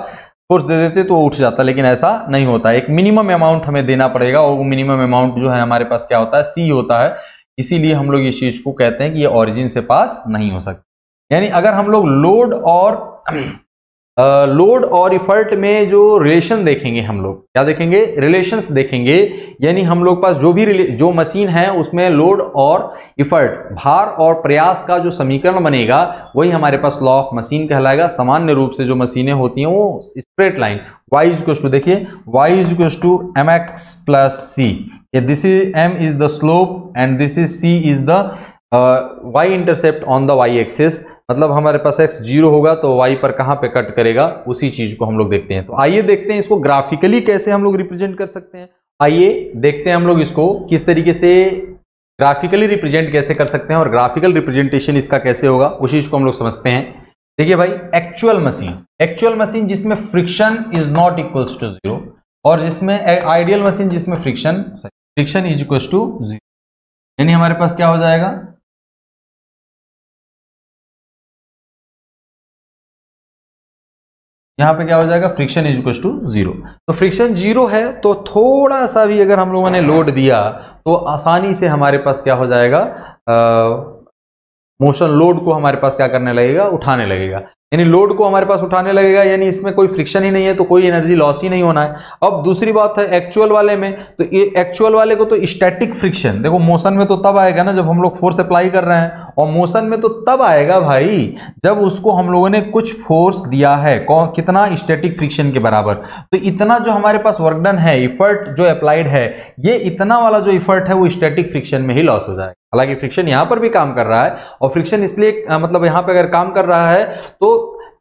फोर्स दे देते तो उठ जाता, लेकिन ऐसा नहीं होता। एक मिनिमम अमाउंट हमें देना पड़ेगा और वो मिनिमम अमाउंट जो है हमारे पास क्या होता है, C होता है। इसीलिए हम लोग इस चीज को कहते हैं कि ये ऑरिजिन से पास नहीं हो सकता। यानी अगर हम लोग लोड और इफर्ट में जो रिलेशन देखेंगे, हम लोग क्या देखेंगे, रिलेशंस देखेंगे, यानी हम लोग पास जो मशीन है उसमें लोड और इफर्ट, भार और प्रयास का जो समीकरण बनेगा वही हमारे पास लॉ ऑफ मशीन कहलाएगा। सामान्य रूप से जो मशीनें होती हैं वो straight line, y is equal to, देखिए y is equal to mx plus c, this is m is the slope and this is c is the y intercept on the y axis, मतलब हमारे पास x जीरो होगा तो y पर कहां पे कट करेगा, उसी चीज को हम लोग देखते हैं। तो आइए देखते हैं इसको ग्राफिकली कैसे हम लोग रिप्रेजेंट कर सकते हैं। आइए देखते हैं हम लोग इसको किस तरीके से ग्राफिकली रिप्रेजेंट कैसे कर सकते हैं और ग्राफिकल रिप्रेजेंटेशन इसका कैसे होगा, उस चीज को हम लोग समझते हैं। देखिए भाई, एक्चुअल मशीन जिसमें friction is not equals to zero, और जिसमें आइडियल मशीन जिसमें friction is equals to zero, यानी हमारे पास क्या हो जाएगा, यहां पे क्या हो जाएगा, friction is equal to zero. तो फ्रिक्शन जीरो है तो थोड़ा सा भी अगर हम लोगों ने लोड दिया तो आसानी से हमारे पास क्या हो जाएगा, मोशन लोड को हमारे पास क्या करने लगेगा, उठाने लगेगा। यानी लोड को हमारे पास उठाने लगेगा, यानी इसमें कोई फ्रिक्शन ही नहीं है तो कोई एनर्जी लॉस ही नहीं होना है। अब दूसरी बात है एक्चुअल वाले में, तो ये एक्चुअल वाले को तो स्टैटिक फ्रिक्शन, देखो मोशन में तो तब आएगा ना जब हम लोग फोर्स अप्लाई कर रहे हैं, और मोशन में तो तब आएगा भाई जब उसको हम लोगों ने कुछ फोर्स दिया है, कितना, स्टैटिक फ्रिक्शन के बराबर। तो इतना जो हमारे पास वर्क डन है, इफर्ट जो अप्लाइड है, ये इतना वाला जो इफर्ट है वो स्टैटिक फ्रिक्शन में ही लॉस हो जाएगा। हालांकि फ्रिक्शन यहां पर भी काम कर रहा है, और फ्रिक्शन इसलिए मतलब यहां पे अगर काम कर रहा है तो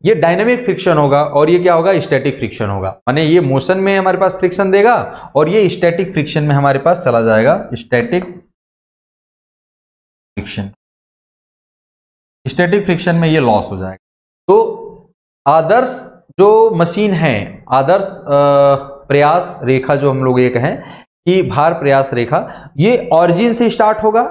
ये डायनेमिक फ्रिक्शन होगा और ये क्या होगा, स्टैटिक फ्रिक्शन होगा। माने ये मोशन में हमारे पास फ्रिक्शन देगा और ये स्टैटिक फ्रिक्शन में हमारे पास चला जाएगा, स्टैटिक फ्रिक्शन में ये लॉस हो जाएगा। तो आदर्श जो मशीन है, आदर्श प्रयास रेखा जो हम लोग ये कहें कि भार प्रयास रेखा, ये ऑरिजिन से स्टार्ट होगा,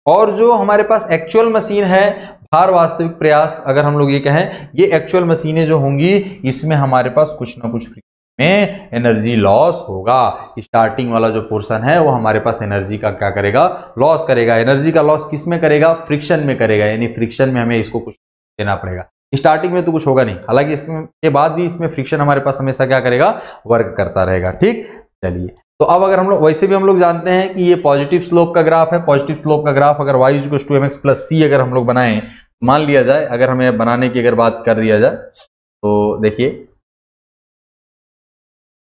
और जो हमारे पास एक्चुअल मशीन है भार वास्तविक प्रयास, अगर हम लोग ये कहें, ये एक्चुअल मशीनें जो होंगी इसमें हमारे पास कुछ ना कुछ फ्रिक्शन में एनर्जी लॉस होगा। स्टार्टिंग वाला जो पोर्शन है वो हमारे पास एनर्जी का क्या करेगा, लॉस करेगा। एनर्जी का लॉस किस में करेगा, फ्रिक्शन में करेगा, यानी फ्रिक्शन में हमें इसको कुछ देना पड़ेगा। स्टार्टिंग में तो कुछ होगा नहीं, हालांकि इसके बाद भी इसमें फ्रिक्शन हमारे पास हमेशा क्या करेगा, वर्क करता रहेगा। ठीक, चलिए तो अब अगर हम लोग, वैसे भी हम लोग जानते हैं कि ये पॉजिटिव स्लोप का ग्राफ है। पॉजिटिव स्लोप का ग्राफ अगर y = mx + c अगर हम लोग बनाएं, मान लिया जाए, अगर हमें बनाने की अगर बात कर दिया जाए तो देखिए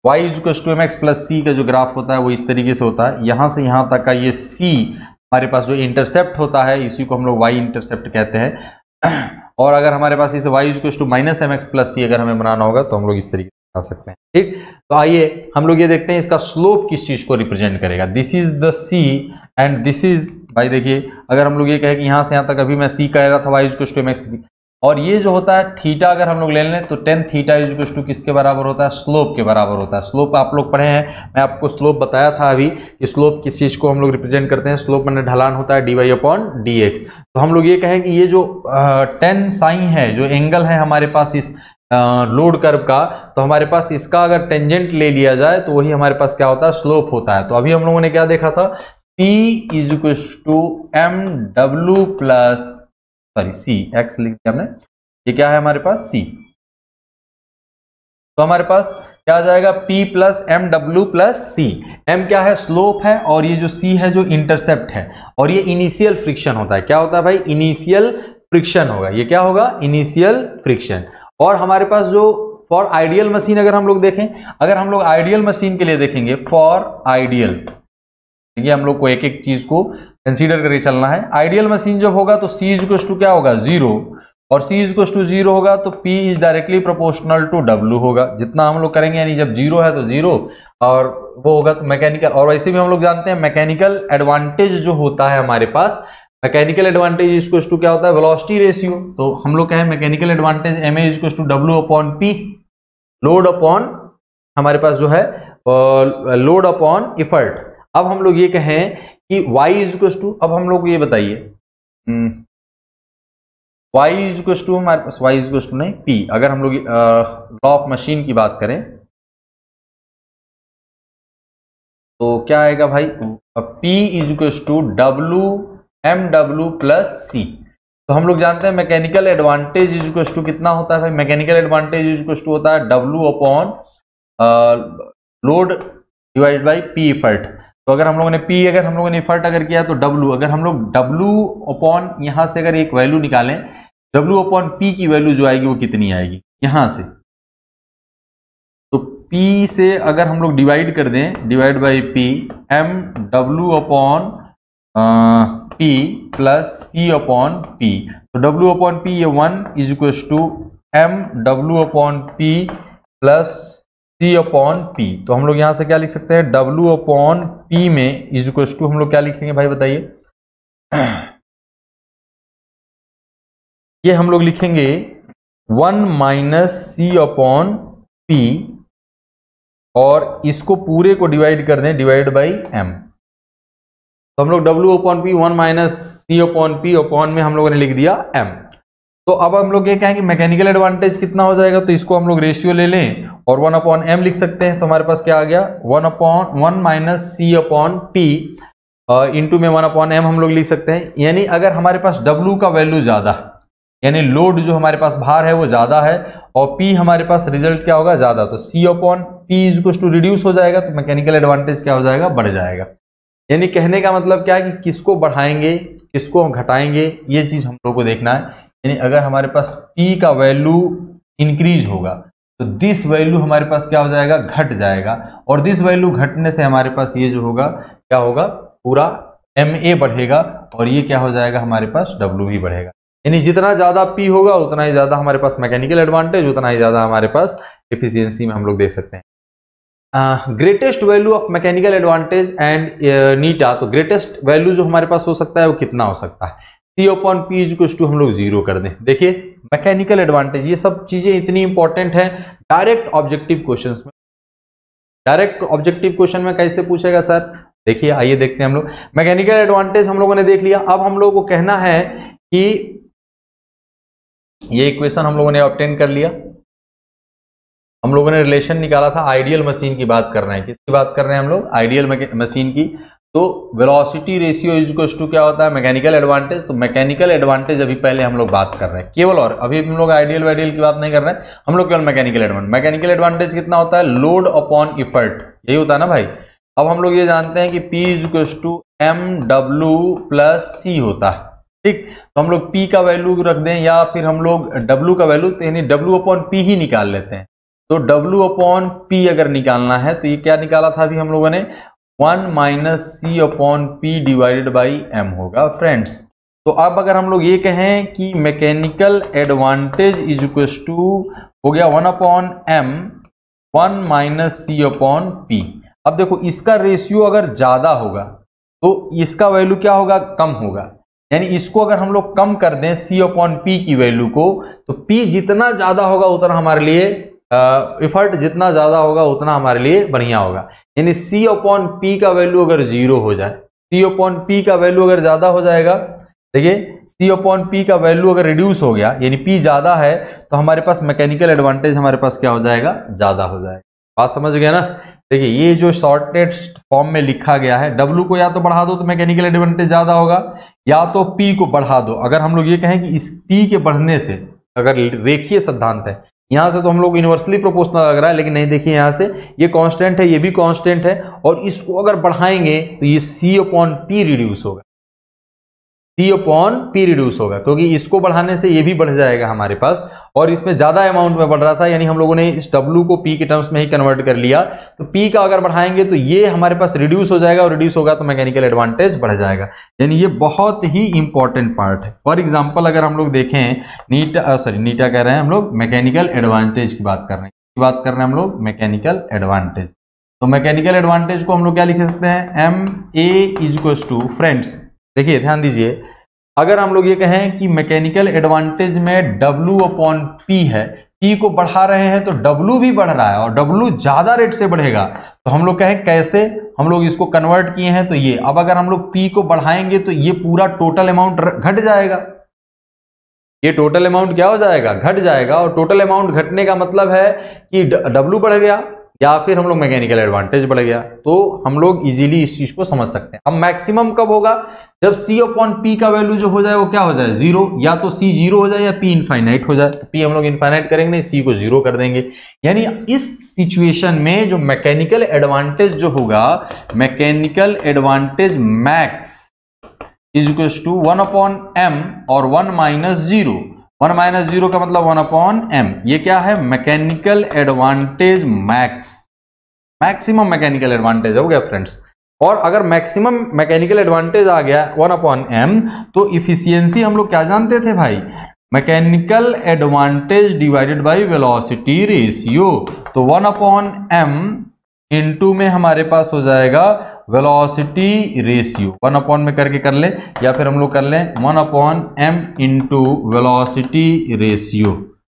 y = mx + c का जो ग्राफ होता है वो इस तरीके से होता है। यहां से यहां तक का ये c हमारे पास जो इंटरसेप्ट होता है इसी को हम लोग y इंटरसेप्ट कहते हैं। और अगर हमारे पास इसे y = -mx + c अगर हमें बनाना होगा तो हम लोग इस तरीके से बना सकते हैं। ठीक, तो आइए हम लोग ये देखते हैं इसका स्लोप किस चीज को रिप्रेजेंट करेगा। This is the c and this is, भाई देखिए अगर हम लोग ये कहें कि यहां से यहां तक, अभी मैं c कह रहा था y = mx, और ये जो होता है थीटा अगर हम लोग ले लें तो tan θ = किसके बराबर होता है, स्लोप के बराबर होता है। स्लोप आप लोग पढ़े हैं, मैं आपको स्लोप बताया था अभी, स्लोप किस चीज को हम लोग रिप्रेजेंट करते हैं। स्लोप मैंने ढलान होता है dy/dx। तो हम लोग ये कहें कि ये जो tan साइन है, जो एंगल है हमारे पास इस लोड कर्व का, तो हमारे पास इसका अगर टेंजेंट ले लिया जाए तो वही हमारे पास क्या होता है, स्लोप होता है। तो अभी हम लोगों ने क्या देखा था, P = mw c, x लिख दिया हमने, ये क्या है हमारे पास, c। तो हमारे पास क्या आ जाएगा, P + mw + c। m क्या है, स्लोप है, और ये जो c है जो इंटरसेप्ट है, और ये इनिशियल फ्रिक्शन होता है। क्या होता है भाई, इनिशियल फ्रिक्शन होगा। ये क्या होगा, इनिशियल फ्रिक्शन। और हमारे पास जो फॉर आइडियल मशीन अगर हम लोग देखें, अगर हम लोग आइडियल मशीन के लिए देखेंगे, फॉर आइडियल, देखिए हम लोग को एक एक चीज को कंसीडर करके चलना है। आइडियल मशीन जब होगा तो c = क्या होगा, 0, और c = 0 होगा तो p is directly proportional to w होगा। जितना हम लोग करेंगे, यानी जब 0 है तो 0, और वो होगा तो मैकेनिकल। और वैसे भी हम लोग जानते हैं मैकेनिकल एडवांटेज जो होता है हमारे पास, मैकेनिकल एडवांटेज = क्या होता है, वेलोसिटी रेशियो। तो हम लोग कहें mechanical advantage ma = w/p, load upon हमारे पास जो है लोड अपॉन इफर्ट। अब हम लोग ये कहें कि y = अब हम लोग ये बताइए, y = हमारे पास y = नहीं, p। अगर हम लोग लॉ ऑफ मशीन की बात करें तो क्या आएगा भाई, p = w/mw + c। तो हम लोग जानते हैं मैकेनिकल एडवांटेज = कितना होता है भाई, मैकेनिकल एडवांटेज = होता है w/लोड / p इफर्ट। तो अगर हम लोगों ने P, अगर हम लोगों ने इफर्ट अगर किया तो W, अगर हम लोग W/ यहां से अगर एक वैल्यू निकालें, W/P की वैल्यू जो आएगी वो कितनी आएगी, यहां से तो P से अगर हम लोग डिवाइड कर दें, /P mw/P + C/P। तो W/P ये 1 = mw/P + C/P। तो हम लोग यहां से क्या लिख सकते हैं, W/P में = हम लोग क्या लिखेंगे भाई बताइए, ये हम लोग लिखेंगे 1 - C/P, और इसको पूरे को डिवाइड कर दें /m। तो हम लोग W/P 1 - C/P में हम लोगों ने लिख दिया m। तो अब हम लोग ये कहेंगे मैकेनिकल एडवांटेज कितना हो जाएगा, तो इसको हम लोग रेशियो ले लें और 1/m लिख सकते हैं। तो हमारे पास क्या आ गया, 1 - C/P इंटू में 1/m हम लोग लिख सकते हैं। यानी अगर हमारे पास W का वैल्यू ज्यादा, यानी लोड जो हमारे पास भार है वो ज्यादा है, और P हमारे पास रिजल्ट क्या होगा, ज्यादा, तो C/P = रिड्यूस हो जाएगा, तो मैकेनिकल एडवांटेज क्या हो जाएगा, बढ़ जाएगा। यानी कहने का मतलब क्या है कि किसको बढ़ाएंगे किसको घटाएंगे, ये चीज हम लोग को देखना है। यानी अगर हमारे पास P का वैल्यू इंक्रीज होगा तो दिस वैल्यू हमारे पास क्या हो जाएगा, घट जाएगा, और दिस वैल्यू घटने से हमारे पास ये जो होगा क्या होगा, पूरा MA बढ़ेगा, और ये क्या हो जाएगा, हमारे पास W भी बढ़ेगा। यानी जितना ज्यादा P होगा उतना ही ज्यादा हमारे पास मैकेनिकल एडवांटेज, उतना ही ज्यादा हमारे पास एफिशिएंसी में हम लोग देख सकते हैं। Greatest value of mechanical advantage and नीटा, तो ग्रेटेस्ट वैल्यू जो हमारे पास हो सकता है वो कितना हो सकता है, C/P = हम लोग 0 कर दें। देखिए मैकेनिकल एडवांटेज, ये सब चीजें इतनी इंपॉर्टेंट है डायरेक्ट ऑब्जेक्टिव क्वेश्चंस में। डायरेक्ट ऑब्जेक्टिव क्वेश्चन में कैसे पूछेगा सर, देखिए आइए देखते हैं हम लोग। मैकेनिकल एडवांटेज हम लोगों ने देख लिया। अब हम लोगों को कहना है कि ये इक्वेशन हम लोगों ने ऑब्टेन कर लिया। हम लोगों ने रिलेशन निकाला था, आइडियल मशीन की बात कर रहे हैं। किसकी बात कर रहे हैं हम लोग? आइडियल मशीन की। तो velocity ratio is equal to क्या होता है? Mechanical advantage. तो मैकेनिकल एडवांटेज अभी पहले हम लोग बात कर रहे हैं केवल, और अभी हम लोग आइडियल वाइडियल की बात नहीं कर रहे हैं, हम लोग केवल मैकेनिकल एडवांटेज। मैकेनिकल एडवांटेज कितना होता है? लोड अपॉन इफर्ट, यही होता है ना भाई। अब हम लोग ये जानते हैं कि P is equal to MW plus C होता है, ठीक। तो हम लोग P का वैल्यू रख दें या फिर हम लोग W का वैल्यू, यानी W अपॉन P ही निकाल लेते हैं। तो W अपॉन P अगर निकालना है तो ये क्या निकाला था अभी हम लोगों ने? 1 minus C upon P divided by M होगा फ्रेंड्स। तो अब अगर हम लोग ये कहें कि mechanical advantage is equal to हो गया 1 upon M 1 minus C upon P। अब देखो इसका रेशियो अगर ज्यादा होगा तो इसका वैल्यू क्या होगा? कम होगा। यानी इसको अगर हम लोग कम कर दें C अपॉन P की वैल्यू को, तो P जितना ज्यादा होगा उतना हमारे लिए इफर्ट जितना ज्यादा होगा उतना हमारे लिए बढ़िया होगा। यानी C अपॉन P का वैल्यू अगर 0 हो जाए, C अपॉन P का वैल्यू अगर ज्यादा हो जाएगा, देखिए C अपॉन P का वैल्यू अगर रिड्यूस हो गया, यानी P ज्यादा है, तो हमारे पास मैकेनिकल एडवांटेज हमारे पास क्या हो जाएगा? ज्यादा हो जाएगा। बात समझ गया ना? देखिए ये जो शॉर्टेड फॉर्म में लिखा गया है, W को या तो बढ़ा दो तो मैकेनिकल एडवांटेज ज्यादा होगा, या तो P को बढ़ा दो। अगर हम लोग ये कहें कि इस P के बढ़ने से, अगर रेखीय सिद्धांत है, यहां से तो हम लोग यूनिवर्सली प्रोपोर्शनल लग रहा है, लेकिन नहीं, देखिए यहां से ये कांस्टेंट है, ये भी कांस्टेंट है, और इसको अगर बढ़ाएंगे तो ये C अपॉन P रिड्यूस होगा, C अपॉन P रिड्यूस होगा, क्योंकि इसको बढ़ाने से ये भी बढ़ जाएगा हमारे पास, और इसमें ज्यादा अमाउंट में बढ़ रहा था, यानी हम लोगों ने इस W को P के टर्म्स में ही कन्वर्ट कर लिया। तो P का अगर बढ़ाएंगे तो ये हमारे पास रिड्यूस हो जाएगा, और रिड्यूस होगा तो मैकेनिकल एडवांटेज बढ़ जाएगा। यानी ये बहुत ही इंपॉर्टेंट पार्ट है। फॉर एग्जाम्पल अगर हम लोग देखें नीटा कह रहे हैं हम लोग, मैकेनिकल एडवांटेज की बात कर रहे हैं, हम लोग मैकेनिकल एडवांटेज। तो मैकेनिकल एडवांटेज को हम लोग क्या लिख सकते हैं? MA is equal to, friends देखिए ध्यान दीजिए, अगर हम लोग ये कहें कि मैकेनिकल एडवांटेज में W अपॉन P है, P को बढ़ा रहे हैं तो W भी बढ़ रहा है, और W ज्यादा रेट से बढ़ेगा, तो हम लोग कहें कैसे? हम लोग इसको कन्वर्ट किए हैं तो ये, अब अगर हम लोग P को बढ़ाएंगे तो ये पूरा टोटल अमाउंट घट जाएगा, ये टोटल अमाउंट क्या हो जाएगा? घट जाएगा। और टोटल अमाउंट घटने का मतलब है कि W बढ़ गया या फिर हम लोग मैकेनिकल एडवांटेज बढ़ गया। तो हम लोग इजीली इस चीज को समझ सकते हैं। अब मैक्सिमम कब होगा? जब C अपॉन P का वैल्यू जो हो जाए वो क्या हो जाए? 0। या तो C 0 हो जाए या P इनफाइनाइट हो जाए। तो P हम लोग इनफाइनाइट करेंगे नहीं, C को 0 कर देंगे। यानी इस सिचुएशन में जो मैकेनिकल एडवांटेज जो होगा, mechanical advantage max is equal to 1 upon M और 1 माइनस 0। 1 माइनस 0 का मतलब 1 अपॉन M। ये क्या है? Mechanical advantage max, maximum mechanical advantage हो गया फ्रेंड्स। और अगर मैक्सिमम मैकेनिकल एडवांटेज आ गया 1 अपॉन M, तो इफिशियंसी हम लोग क्या जानते थे भाई? Mechanical advantage divided by velocity ratio. तो 1 अपॉन M इंटू में हमारे पास हो जाएगा वेलोसिटी रेशियो। 1 अपॉन में करके कर ले, या फिर हम लोग कर लें 1 upon M into velocity ratio,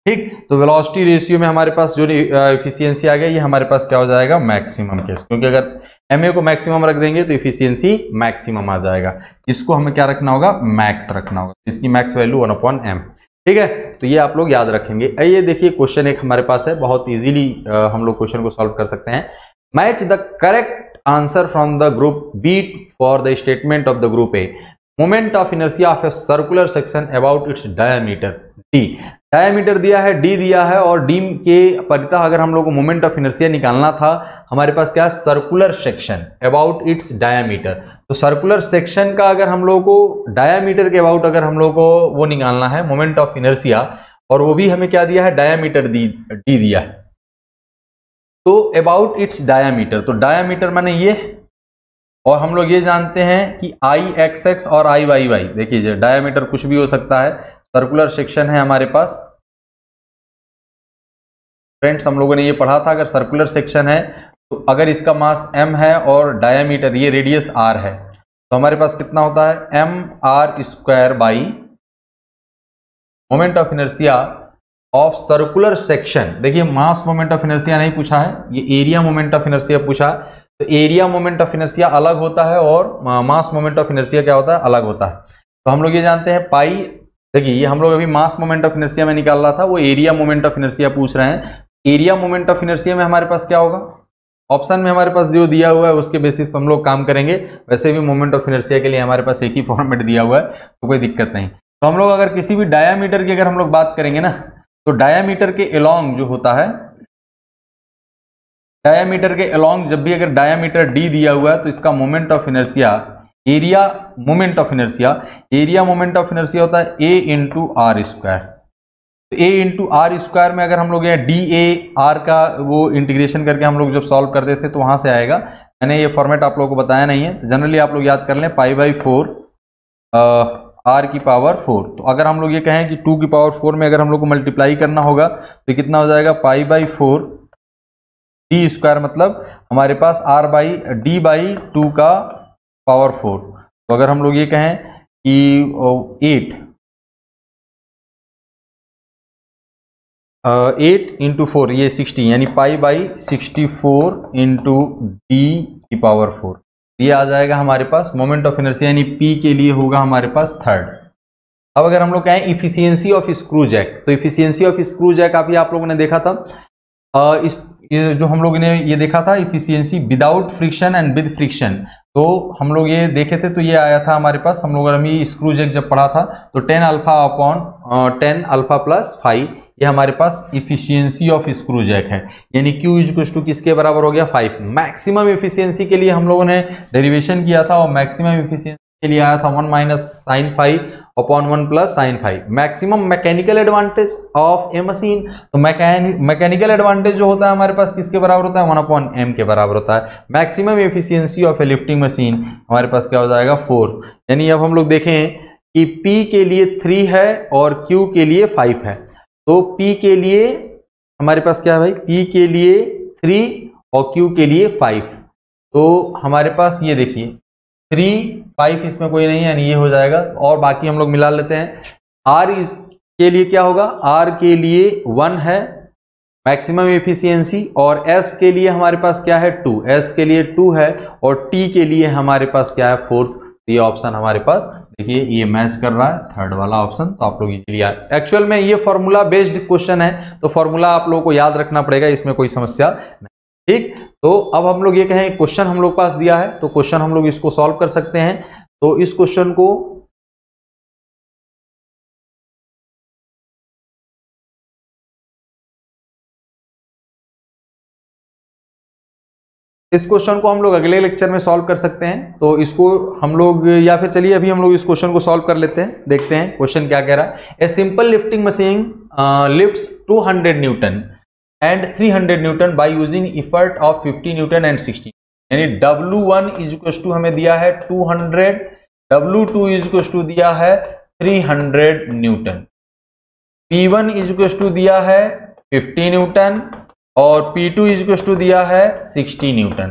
ठीक। तो वेलोसिटी रेशियो में हमारे पास जो इफिशियंसी आ गया, ये हमारे पास क्या हो जाएगा? मैक्सिमम केस, क्योंकि अगर MA को मैक्सिमम रख देंगे तो इफिशियंसी मैक्सिमम आ जाएगा। इसको हमें क्या रखना होगा? मैक्स रखना होगा। इसकी मैक्स वैल्यू 1 अपॉन M, ठीक है। तो ये आप लोग याद रखेंगे। ये देखिए क्वेश्चन एक हमारे पास है, बहुत इजीली हम लोग क्वेश्चन को सॉल्व कर सकते हैं। Match the correct answer from the group B for the statement of the group A. Moment of inertia of a circular section about its diameter D. Diameter दिया है, D दिया है, और D के परितः अगर हम लोग को मोमेंट ऑफ इनर्शिया निकालना था, हमारे पास क्या? Circular section about its diameter. तो सर्कुलर सेक्शन का अगर हम लोग को डायमीटर के अबाउट अगर हम लोग को वो निकालना है मोमेंट ऑफ इनर्शिया, और वो भी हमें क्या दिया है? डायमीटर D दिया है। तो अबाउट इट्स डायमीटर, तो डायमीटर माने ये, और हम लोग ये जानते हैं कि IXX और IYY, देखिए डायमीटर कुछ भी हो सकता है, सर्कुलर सेक्शन है हमारे पास फ्रेंड्स। हम लोगों ने ये पढ़ा था, अगर सर्कुलर सेक्शन है तो अगर इसका मास M है और डायमीटर ये रेडियस R है, तो हमारे पास कितना होता है? mr square by moment of inertia of circular section. देखिए मास मोमेंट ऑफ इनर्शिया नहीं पूछा है, ये एरिया मोमेंट ऑफ इनर्शिया पूछा है। तो एरिया मोमेंट ऑफ इनर्शिया अलग होता है और मास मोमेंट ऑफ इनर्शिया क्या होता है? अलग होता है। तो हम लोग ये जानते हैं पाई, देखिए ये हम लोग अभी मास मोमेंट ऑफ इनर्शिया में निकाल रहा था, वो एरिया मोमेंट ऑफ इनर्शिया पूछ रहे हैं। एरिया मोमेंट ऑफ इनर्शिया में हमारे पास क्या होगा, ऑप्शन में हमारे पास जो दिया हुआ है उसके बेसिस पर हम लोग काम करेंगे। वैसे भी मोमेंट ऑफ इनर्शिया के लिए हमारे पास एक ही फॉर्मेट दिया हुआ है, तो कोई दिक्कत नहीं। तो हम लोग अगर किसी भी डायामीटर की अगर हम लोग बात करेंगे ना, तो डायामीटर के अलोंग जो होता है, डायामीटर के अलोंग जब भी अगर डायामीटर डी दिया हुआ है तो इसका moment of inertia, area moment of inertia, area moment of inertia होता है ए इंटू आर स्क्वायर। तो ए इंटू आर स्क्वायर में अगर हम लोग डी ए आर का वो इंटीग्रेशन करके हम लोग जब सॉल्व करते थे तो वहां से आएगा। मैंने ये फॉर्मेट आप लोगों को बताया नहीं है, जनरली आप लोग याद कर लें π/4 आर की पावर 4। तो अगर हम लोग ये कहें कि 2 की पावर 4 में अगर हम लोग को मल्टीप्लाई करना होगा तो कितना हो जाएगा, π/4 डी स्क्वायर, मतलब हमारे पास r/d/2 का पावर 4। तो अगर हम लोग ये कहें कि 8 इंटू 4 ये 60, यानी π/64 इंटू डी की पावर 4, ये आ जाएगा हमारे पास मोमेंट ऑफ इनर्शिया, यानी P के लिए होगा हमारे पास थर्ड। अब अगर हम लोग कहें इफिशियंसी ऑफ स्क्रू जैक, तो इफिशियंसी ऑफ स्क्रू जैक अभी आप लोगों ने देखा था, ये जो हम लोग ने ये देखा था efficiency without friction and with friction. तो हम लोग ये देखे थे, तो ये आया था हमारे पास, हम लोगों ने स्क्रू जैक जब पढ़ा था तो 10 अल्फा अपॉन 10 अल्फा प्लस 5, ये हमारे पास इफिशियंसी ऑफ स्क्रू जैक है, यानी Q इक्वल टू किसके बराबर हो गया, 5। मैक्सिमम इफिशियंसी के लिए हम लोगों ने डेरिवेशन किया था और मैक्सिमम इफिशियंसी के लिए आया था 1 minus sine 5 upon 1 plus sine 5। Maximum mechanical advantage of a machine, तो मैकेनिकल एडवांटेज जो होता है हमारे पास किसके बराबर होता है, 1 अपॉन m के बराबर होता है। Maximum efficiency of a lifting machine हमारे पास क्या हो जाएगा, 4। यानी अब हम लोग देखें कि P के लिए 3 है और Q के लिए 5 है। तो P के लिए हमारे पास क्या है भाई, P के लिए 3 और Q के लिए 5। तो हमारे पास ये देखिए 3 5 इसमें कोई नहीं है, यानी ये हो जाएगा, और बाकी हम लोग मिला लेते हैं। R के लिए क्या होगा, R के लिए 1 है मैक्सिमम एफिशिएंसी, और S के लिए हमारे पास क्या है 2, S के लिए 2 है, और T के लिए हमारे पास क्या है 4। ये ऑप्शन हमारे पास देखिए ये मैच कर रहा है, थर्ड वाला ऑप्शन। तो आप लोग इजीली एक्चुअल में ये फॉर्मूला बेस्ड क्वेश्चन है, तो फॉर्मूला आप लोगों को याद रखना पड़ेगा, इसमें कोई समस्या नहीं। ठीक, तो अब हम लोग ये कहें क्वेश्चन हम लोग पास दिया है, तो क्वेश्चन हम लोग इसको सॉल्व कर सकते हैं। तो इस क्वेश्चन को हम लोग अगले लेक्चर में सॉल्व कर सकते हैं। तो इसको हम लोग, या फिर चलिए अभी हम लोग इस क्वेश्चन को सॉल्व कर लेते हैं, देखते हैं क्वेश्चन क्या कह रहा है। A simple lifting machine lifts 200 Newton and 300 newton by using effort of 50 Newton and 60, यानी W1 इज इक्वल टू हमें दिया है 200, W2 इज इक्वल टू दिया है 300 Newton, P1 is equal to दिया है 50 न्यूटन और P2 इज इक्वल टू दिया है 60 न्यूटन।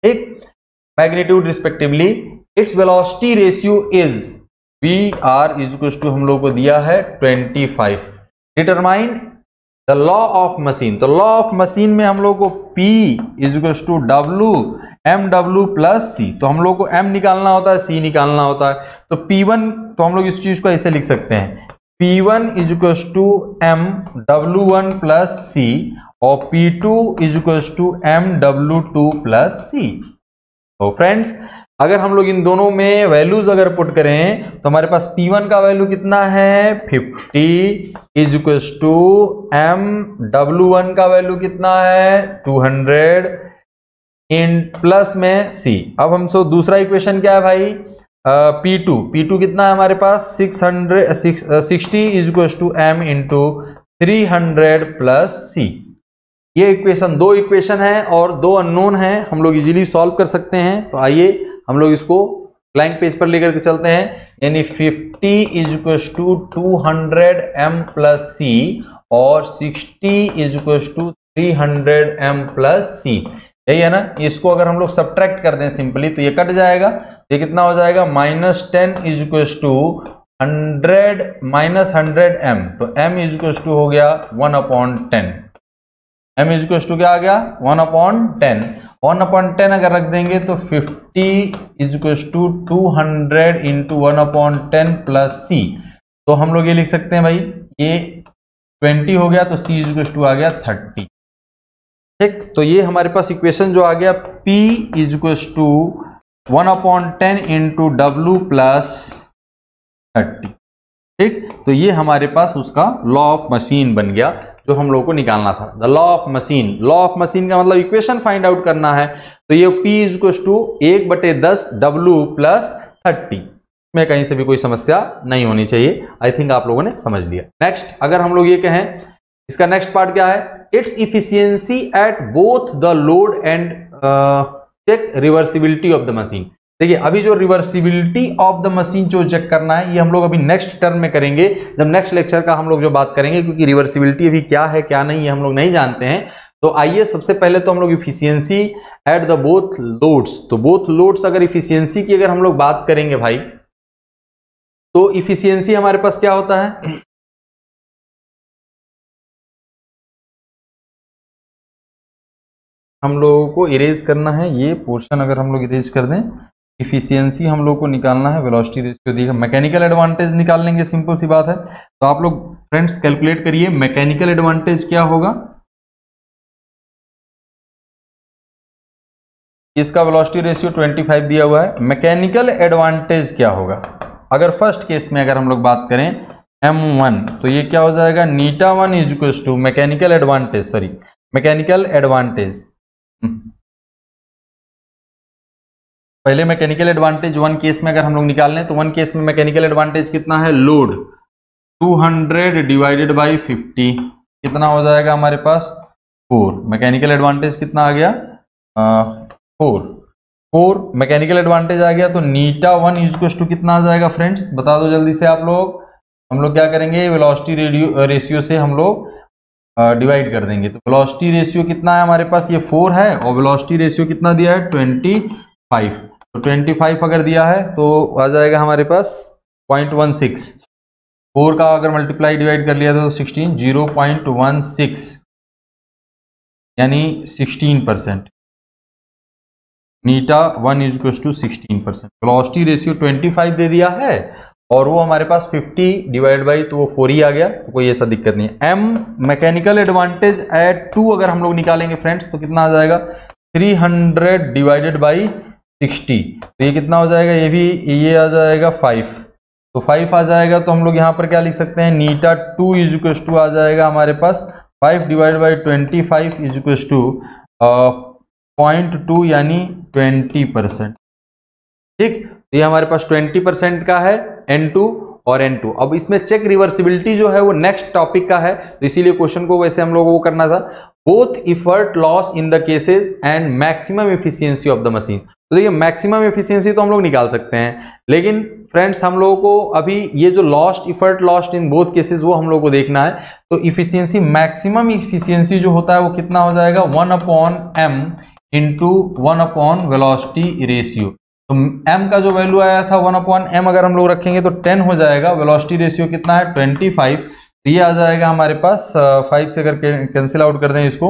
ठीक, magnitude respectively. Its velocity ratio is VR is equal to हम लोग को दिया है 25। Determine the law of machine, तो लॉ ऑफ मशीन में हम लोग को P is equal to W MW plus C, तो हम लोग को M निकालना होता है, C निकालना होता है। तो P1, तो हम लोग इस चीज को ऐसे लिख सकते हैं, P1 is equal to MW1 plus C और P2 is equal to MW2 plus C। तो फ्रेंड्स अगर हम लोग इन दोनों में वैल्यूज अगर पुट करें तो हमारे पास P1 का वैल्यू कितना है 50 इज इक्वल टू MW1 का वैल्यू कितना है 200 इन प्लस में C। अब हमसे दूसरा इक्वेशन क्या है भाई, P2 कितना है हमारे पास 60 is equal to M into 300 plus C। ये इक्वेशन, दो इक्वेशन है और दो अननोन है, हम लोग इजीली सॉल्व कर सकते हैं। तो आइए हम लोग इसको ब्लैंक पेज पर लेकर के चलते हैं, यानी 50 is equal to 200 M plus C और 60 is equal to 300 M plus C, यही है ना। इसको अगर हम लोग सब्ट्रैक्ट कर दें सिंपली तो ये कट जाएगा, ये कितना हो जाएगा -10 is equal to 100 minus 100 M, तो M इज इक्वल टू हो गया 1/10। M इज इक्वल टू क्या आ गया 1/10। 1/10 अगर रख देंगे तो 50 is equal to 200 into 1/10 plus C। तो हम लोग ये लिख सकते हैं भाई, ये 20 हो गया तो C इज इक्वल टू आ गया 30। ठीक, तो ये हमारे पास इक्वेशन जो आ गया P is equals to 1/10 into W plus 30। ठीक, तो ये हमारे पास उसका लॉ ऑफ मशीन बन गया जो हम लोगों को निकालना था। The law of machine, law of machine का मतलब इक्वेशन फाइंड आउट करना है। तो ये P is equals to 1/10 W plus 30 में कहीं से भी कोई समस्या नहीं होनी चाहिए। आई थिंक आप लोगों ने समझ लिया। नेक्स्ट, अगर हम लोग ये कहें, इसका नेक्स्ट पार्ट क्या है, its efficiency at both the load and check reversibility of the machine. देखिए, अभी जो रिवर्सिबिलिटी ऑफ द मशीन जो चेक करना है, ये हम लोग अभी नेक्स्ट टर्म में करेंगे, जब नेक्स्ट लेक्चर का हम लोग जो बात करेंगे, क्योंकि रिवर्सिबिलिटी अभी क्या है क्या नहीं ये हम लोग नहीं जानते हैं। तो आइए सबसे पहले तो हम लोग efficiency at the both loads, तो बोथ लोड्स अगर इफिशियंसी की अगर हम लोग बात करेंगे भाई, तो इफिशियंसी हमारे पास क्या होता है, हम लोगों को इरेज करना है ये पोर्शन। अगर हम लोग इरेज कर दें, इफिशियंसी हम लोग को निकालना है, वेलोसिटी रेशियो दिया, मैकेनिकल एडवांटेज निकाल लेंगे, सिंपल सी बात है। तो आप लोग फ्रेंड्स कैलकुलेट करिए, मैकेनिकल एडवांटेज क्या होगा, इसका वेलोसिटी रेशियो 25 दिया हुआ है। मैकेनिकल एडवांटेज क्या होगा, अगर फर्स्ट केस में अगर हम लोग बात करें M1, तो ये क्या हो जाएगा, नीटा 1 is equal to mechanical advantage, sorry mechanical advantage, पहले मैकेनिकल एडवांटेज वन केस में अगर हम लोग निकाल लें, तो वन केस में मैकेनिकल एडवांटेज कितना है, लोड 200 डिवाइडेड बाई 50 कितना हो जाएगा हमारे पास 4। मैकेनिकल एडवांटेज कितना आ गया 4 मैकेनिकल एडवांटेज आ गया। तो नीटा 1 इज टू कितना आ जाएगा फ्रेंड्स, बता दो जल्दी से आप लोग। हम लोग क्या करेंगे, वेलोसिटी रेशियो से हम लोग डिवाइड कर देंगे। तो वेलोसिटी रेशियो कितना है हमारे पास, ये 4 है, और वेलोसिटी रेशियो कितना दिया है 25। तो 25 अगर दिया है तो आ जाएगा हमारे पास 0.16। 4 का अगर मल्टीप्लाई डिवाइड कर लिया तो 16, 0.16 यानी 16%। नीटा 1 is equal to 16%। Velocity ratio 25 दे दिया है, और वो हमारे पास 50 डिवाइड बाई, तो वो 4 ही आ गया, तो कोई ऐसा दिक्कत नहीं है। M मैकेनिकल एडवांटेज एट 2 अगर हम लोग निकालेंगे फ्रेंड्स, तो कितना आ जाएगा 300 डिवाइडेड बाई 60, तो ये कितना हो जाएगा, ये आ जाएगा 5, तो 5 आ जाएगा। तो हम लोग यहाँ पर क्या लिख सकते हैं, नीटा 2 इज इक्वल टू आ जाएगा हमारे पास 5 divide by 25 is equal to 0.2 यानी 20%। ठीक, तो ये हमारे पास 20% का है N2 और N2। अब इसमें चेक रिवर्सिबिलिटी जो है वो नेक्स्ट टॉपिक का है, तो इसीलिए क्वेश्चन को वैसे हम लोगों को करना था, both effort loss in the cases and maximum efficiency of the machine. तो देखिए, मैक्सिमम एफिशिएंसी तो हम लोग निकाल सकते हैं, लेकिन फ्रेंड्स हम लोगों को अभी ये जो effort lost in both cases वो हम लोग को देखना है। तो इफिशियंसी, मैक्सिमम इफिशियंसी जो होता है वो कितना हो जाएगा 1/m इंटू 1/ वेलोसिटी रेशियो। तो m का जो वैल्यू आया था 1/m अगर हम लोग रखेंगे तो 10 हो जाएगा, वेलोसिटी रेशियो कितना है 25, तो ये आ जाएगा हमारे पास 5 से अगर कैंसिल आउट कर दें इसको,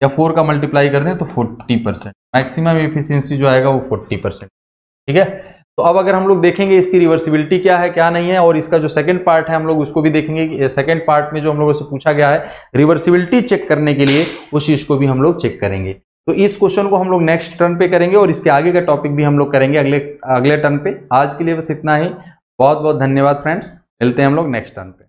या 4 का मल्टीप्लाई कर दें तो 40%। मैक्सिमम एफिशिएंसी जो आएगा वो 40%। ठीक है, तो अब अगर हम लोग देखेंगे इसकी रिवर्सिबिलिटी क्या है क्या नहीं है, और इसका जो सेकंड पार्ट है हम लोग उसको भी देखेंगे कि सेकंड पार्ट में जो हम लोगों से पूछा गया है रिवर्सिबिलिटी चेक करने के लिए, उस चीज को भी हम लोग चेक करेंगे। तो इस क्वेश्चन को हम लोग नेक्स्ट टर्न पे करेंगे, और इसके आगे का टॉपिक भी हम लोग करेंगे अगले टर्न पे। आज के लिए बस इतना ही, बहुत बहुत धन्यवाद फ्रेंड्स, मिलते हैं हम लोग नेक्स्ट टर्न पे।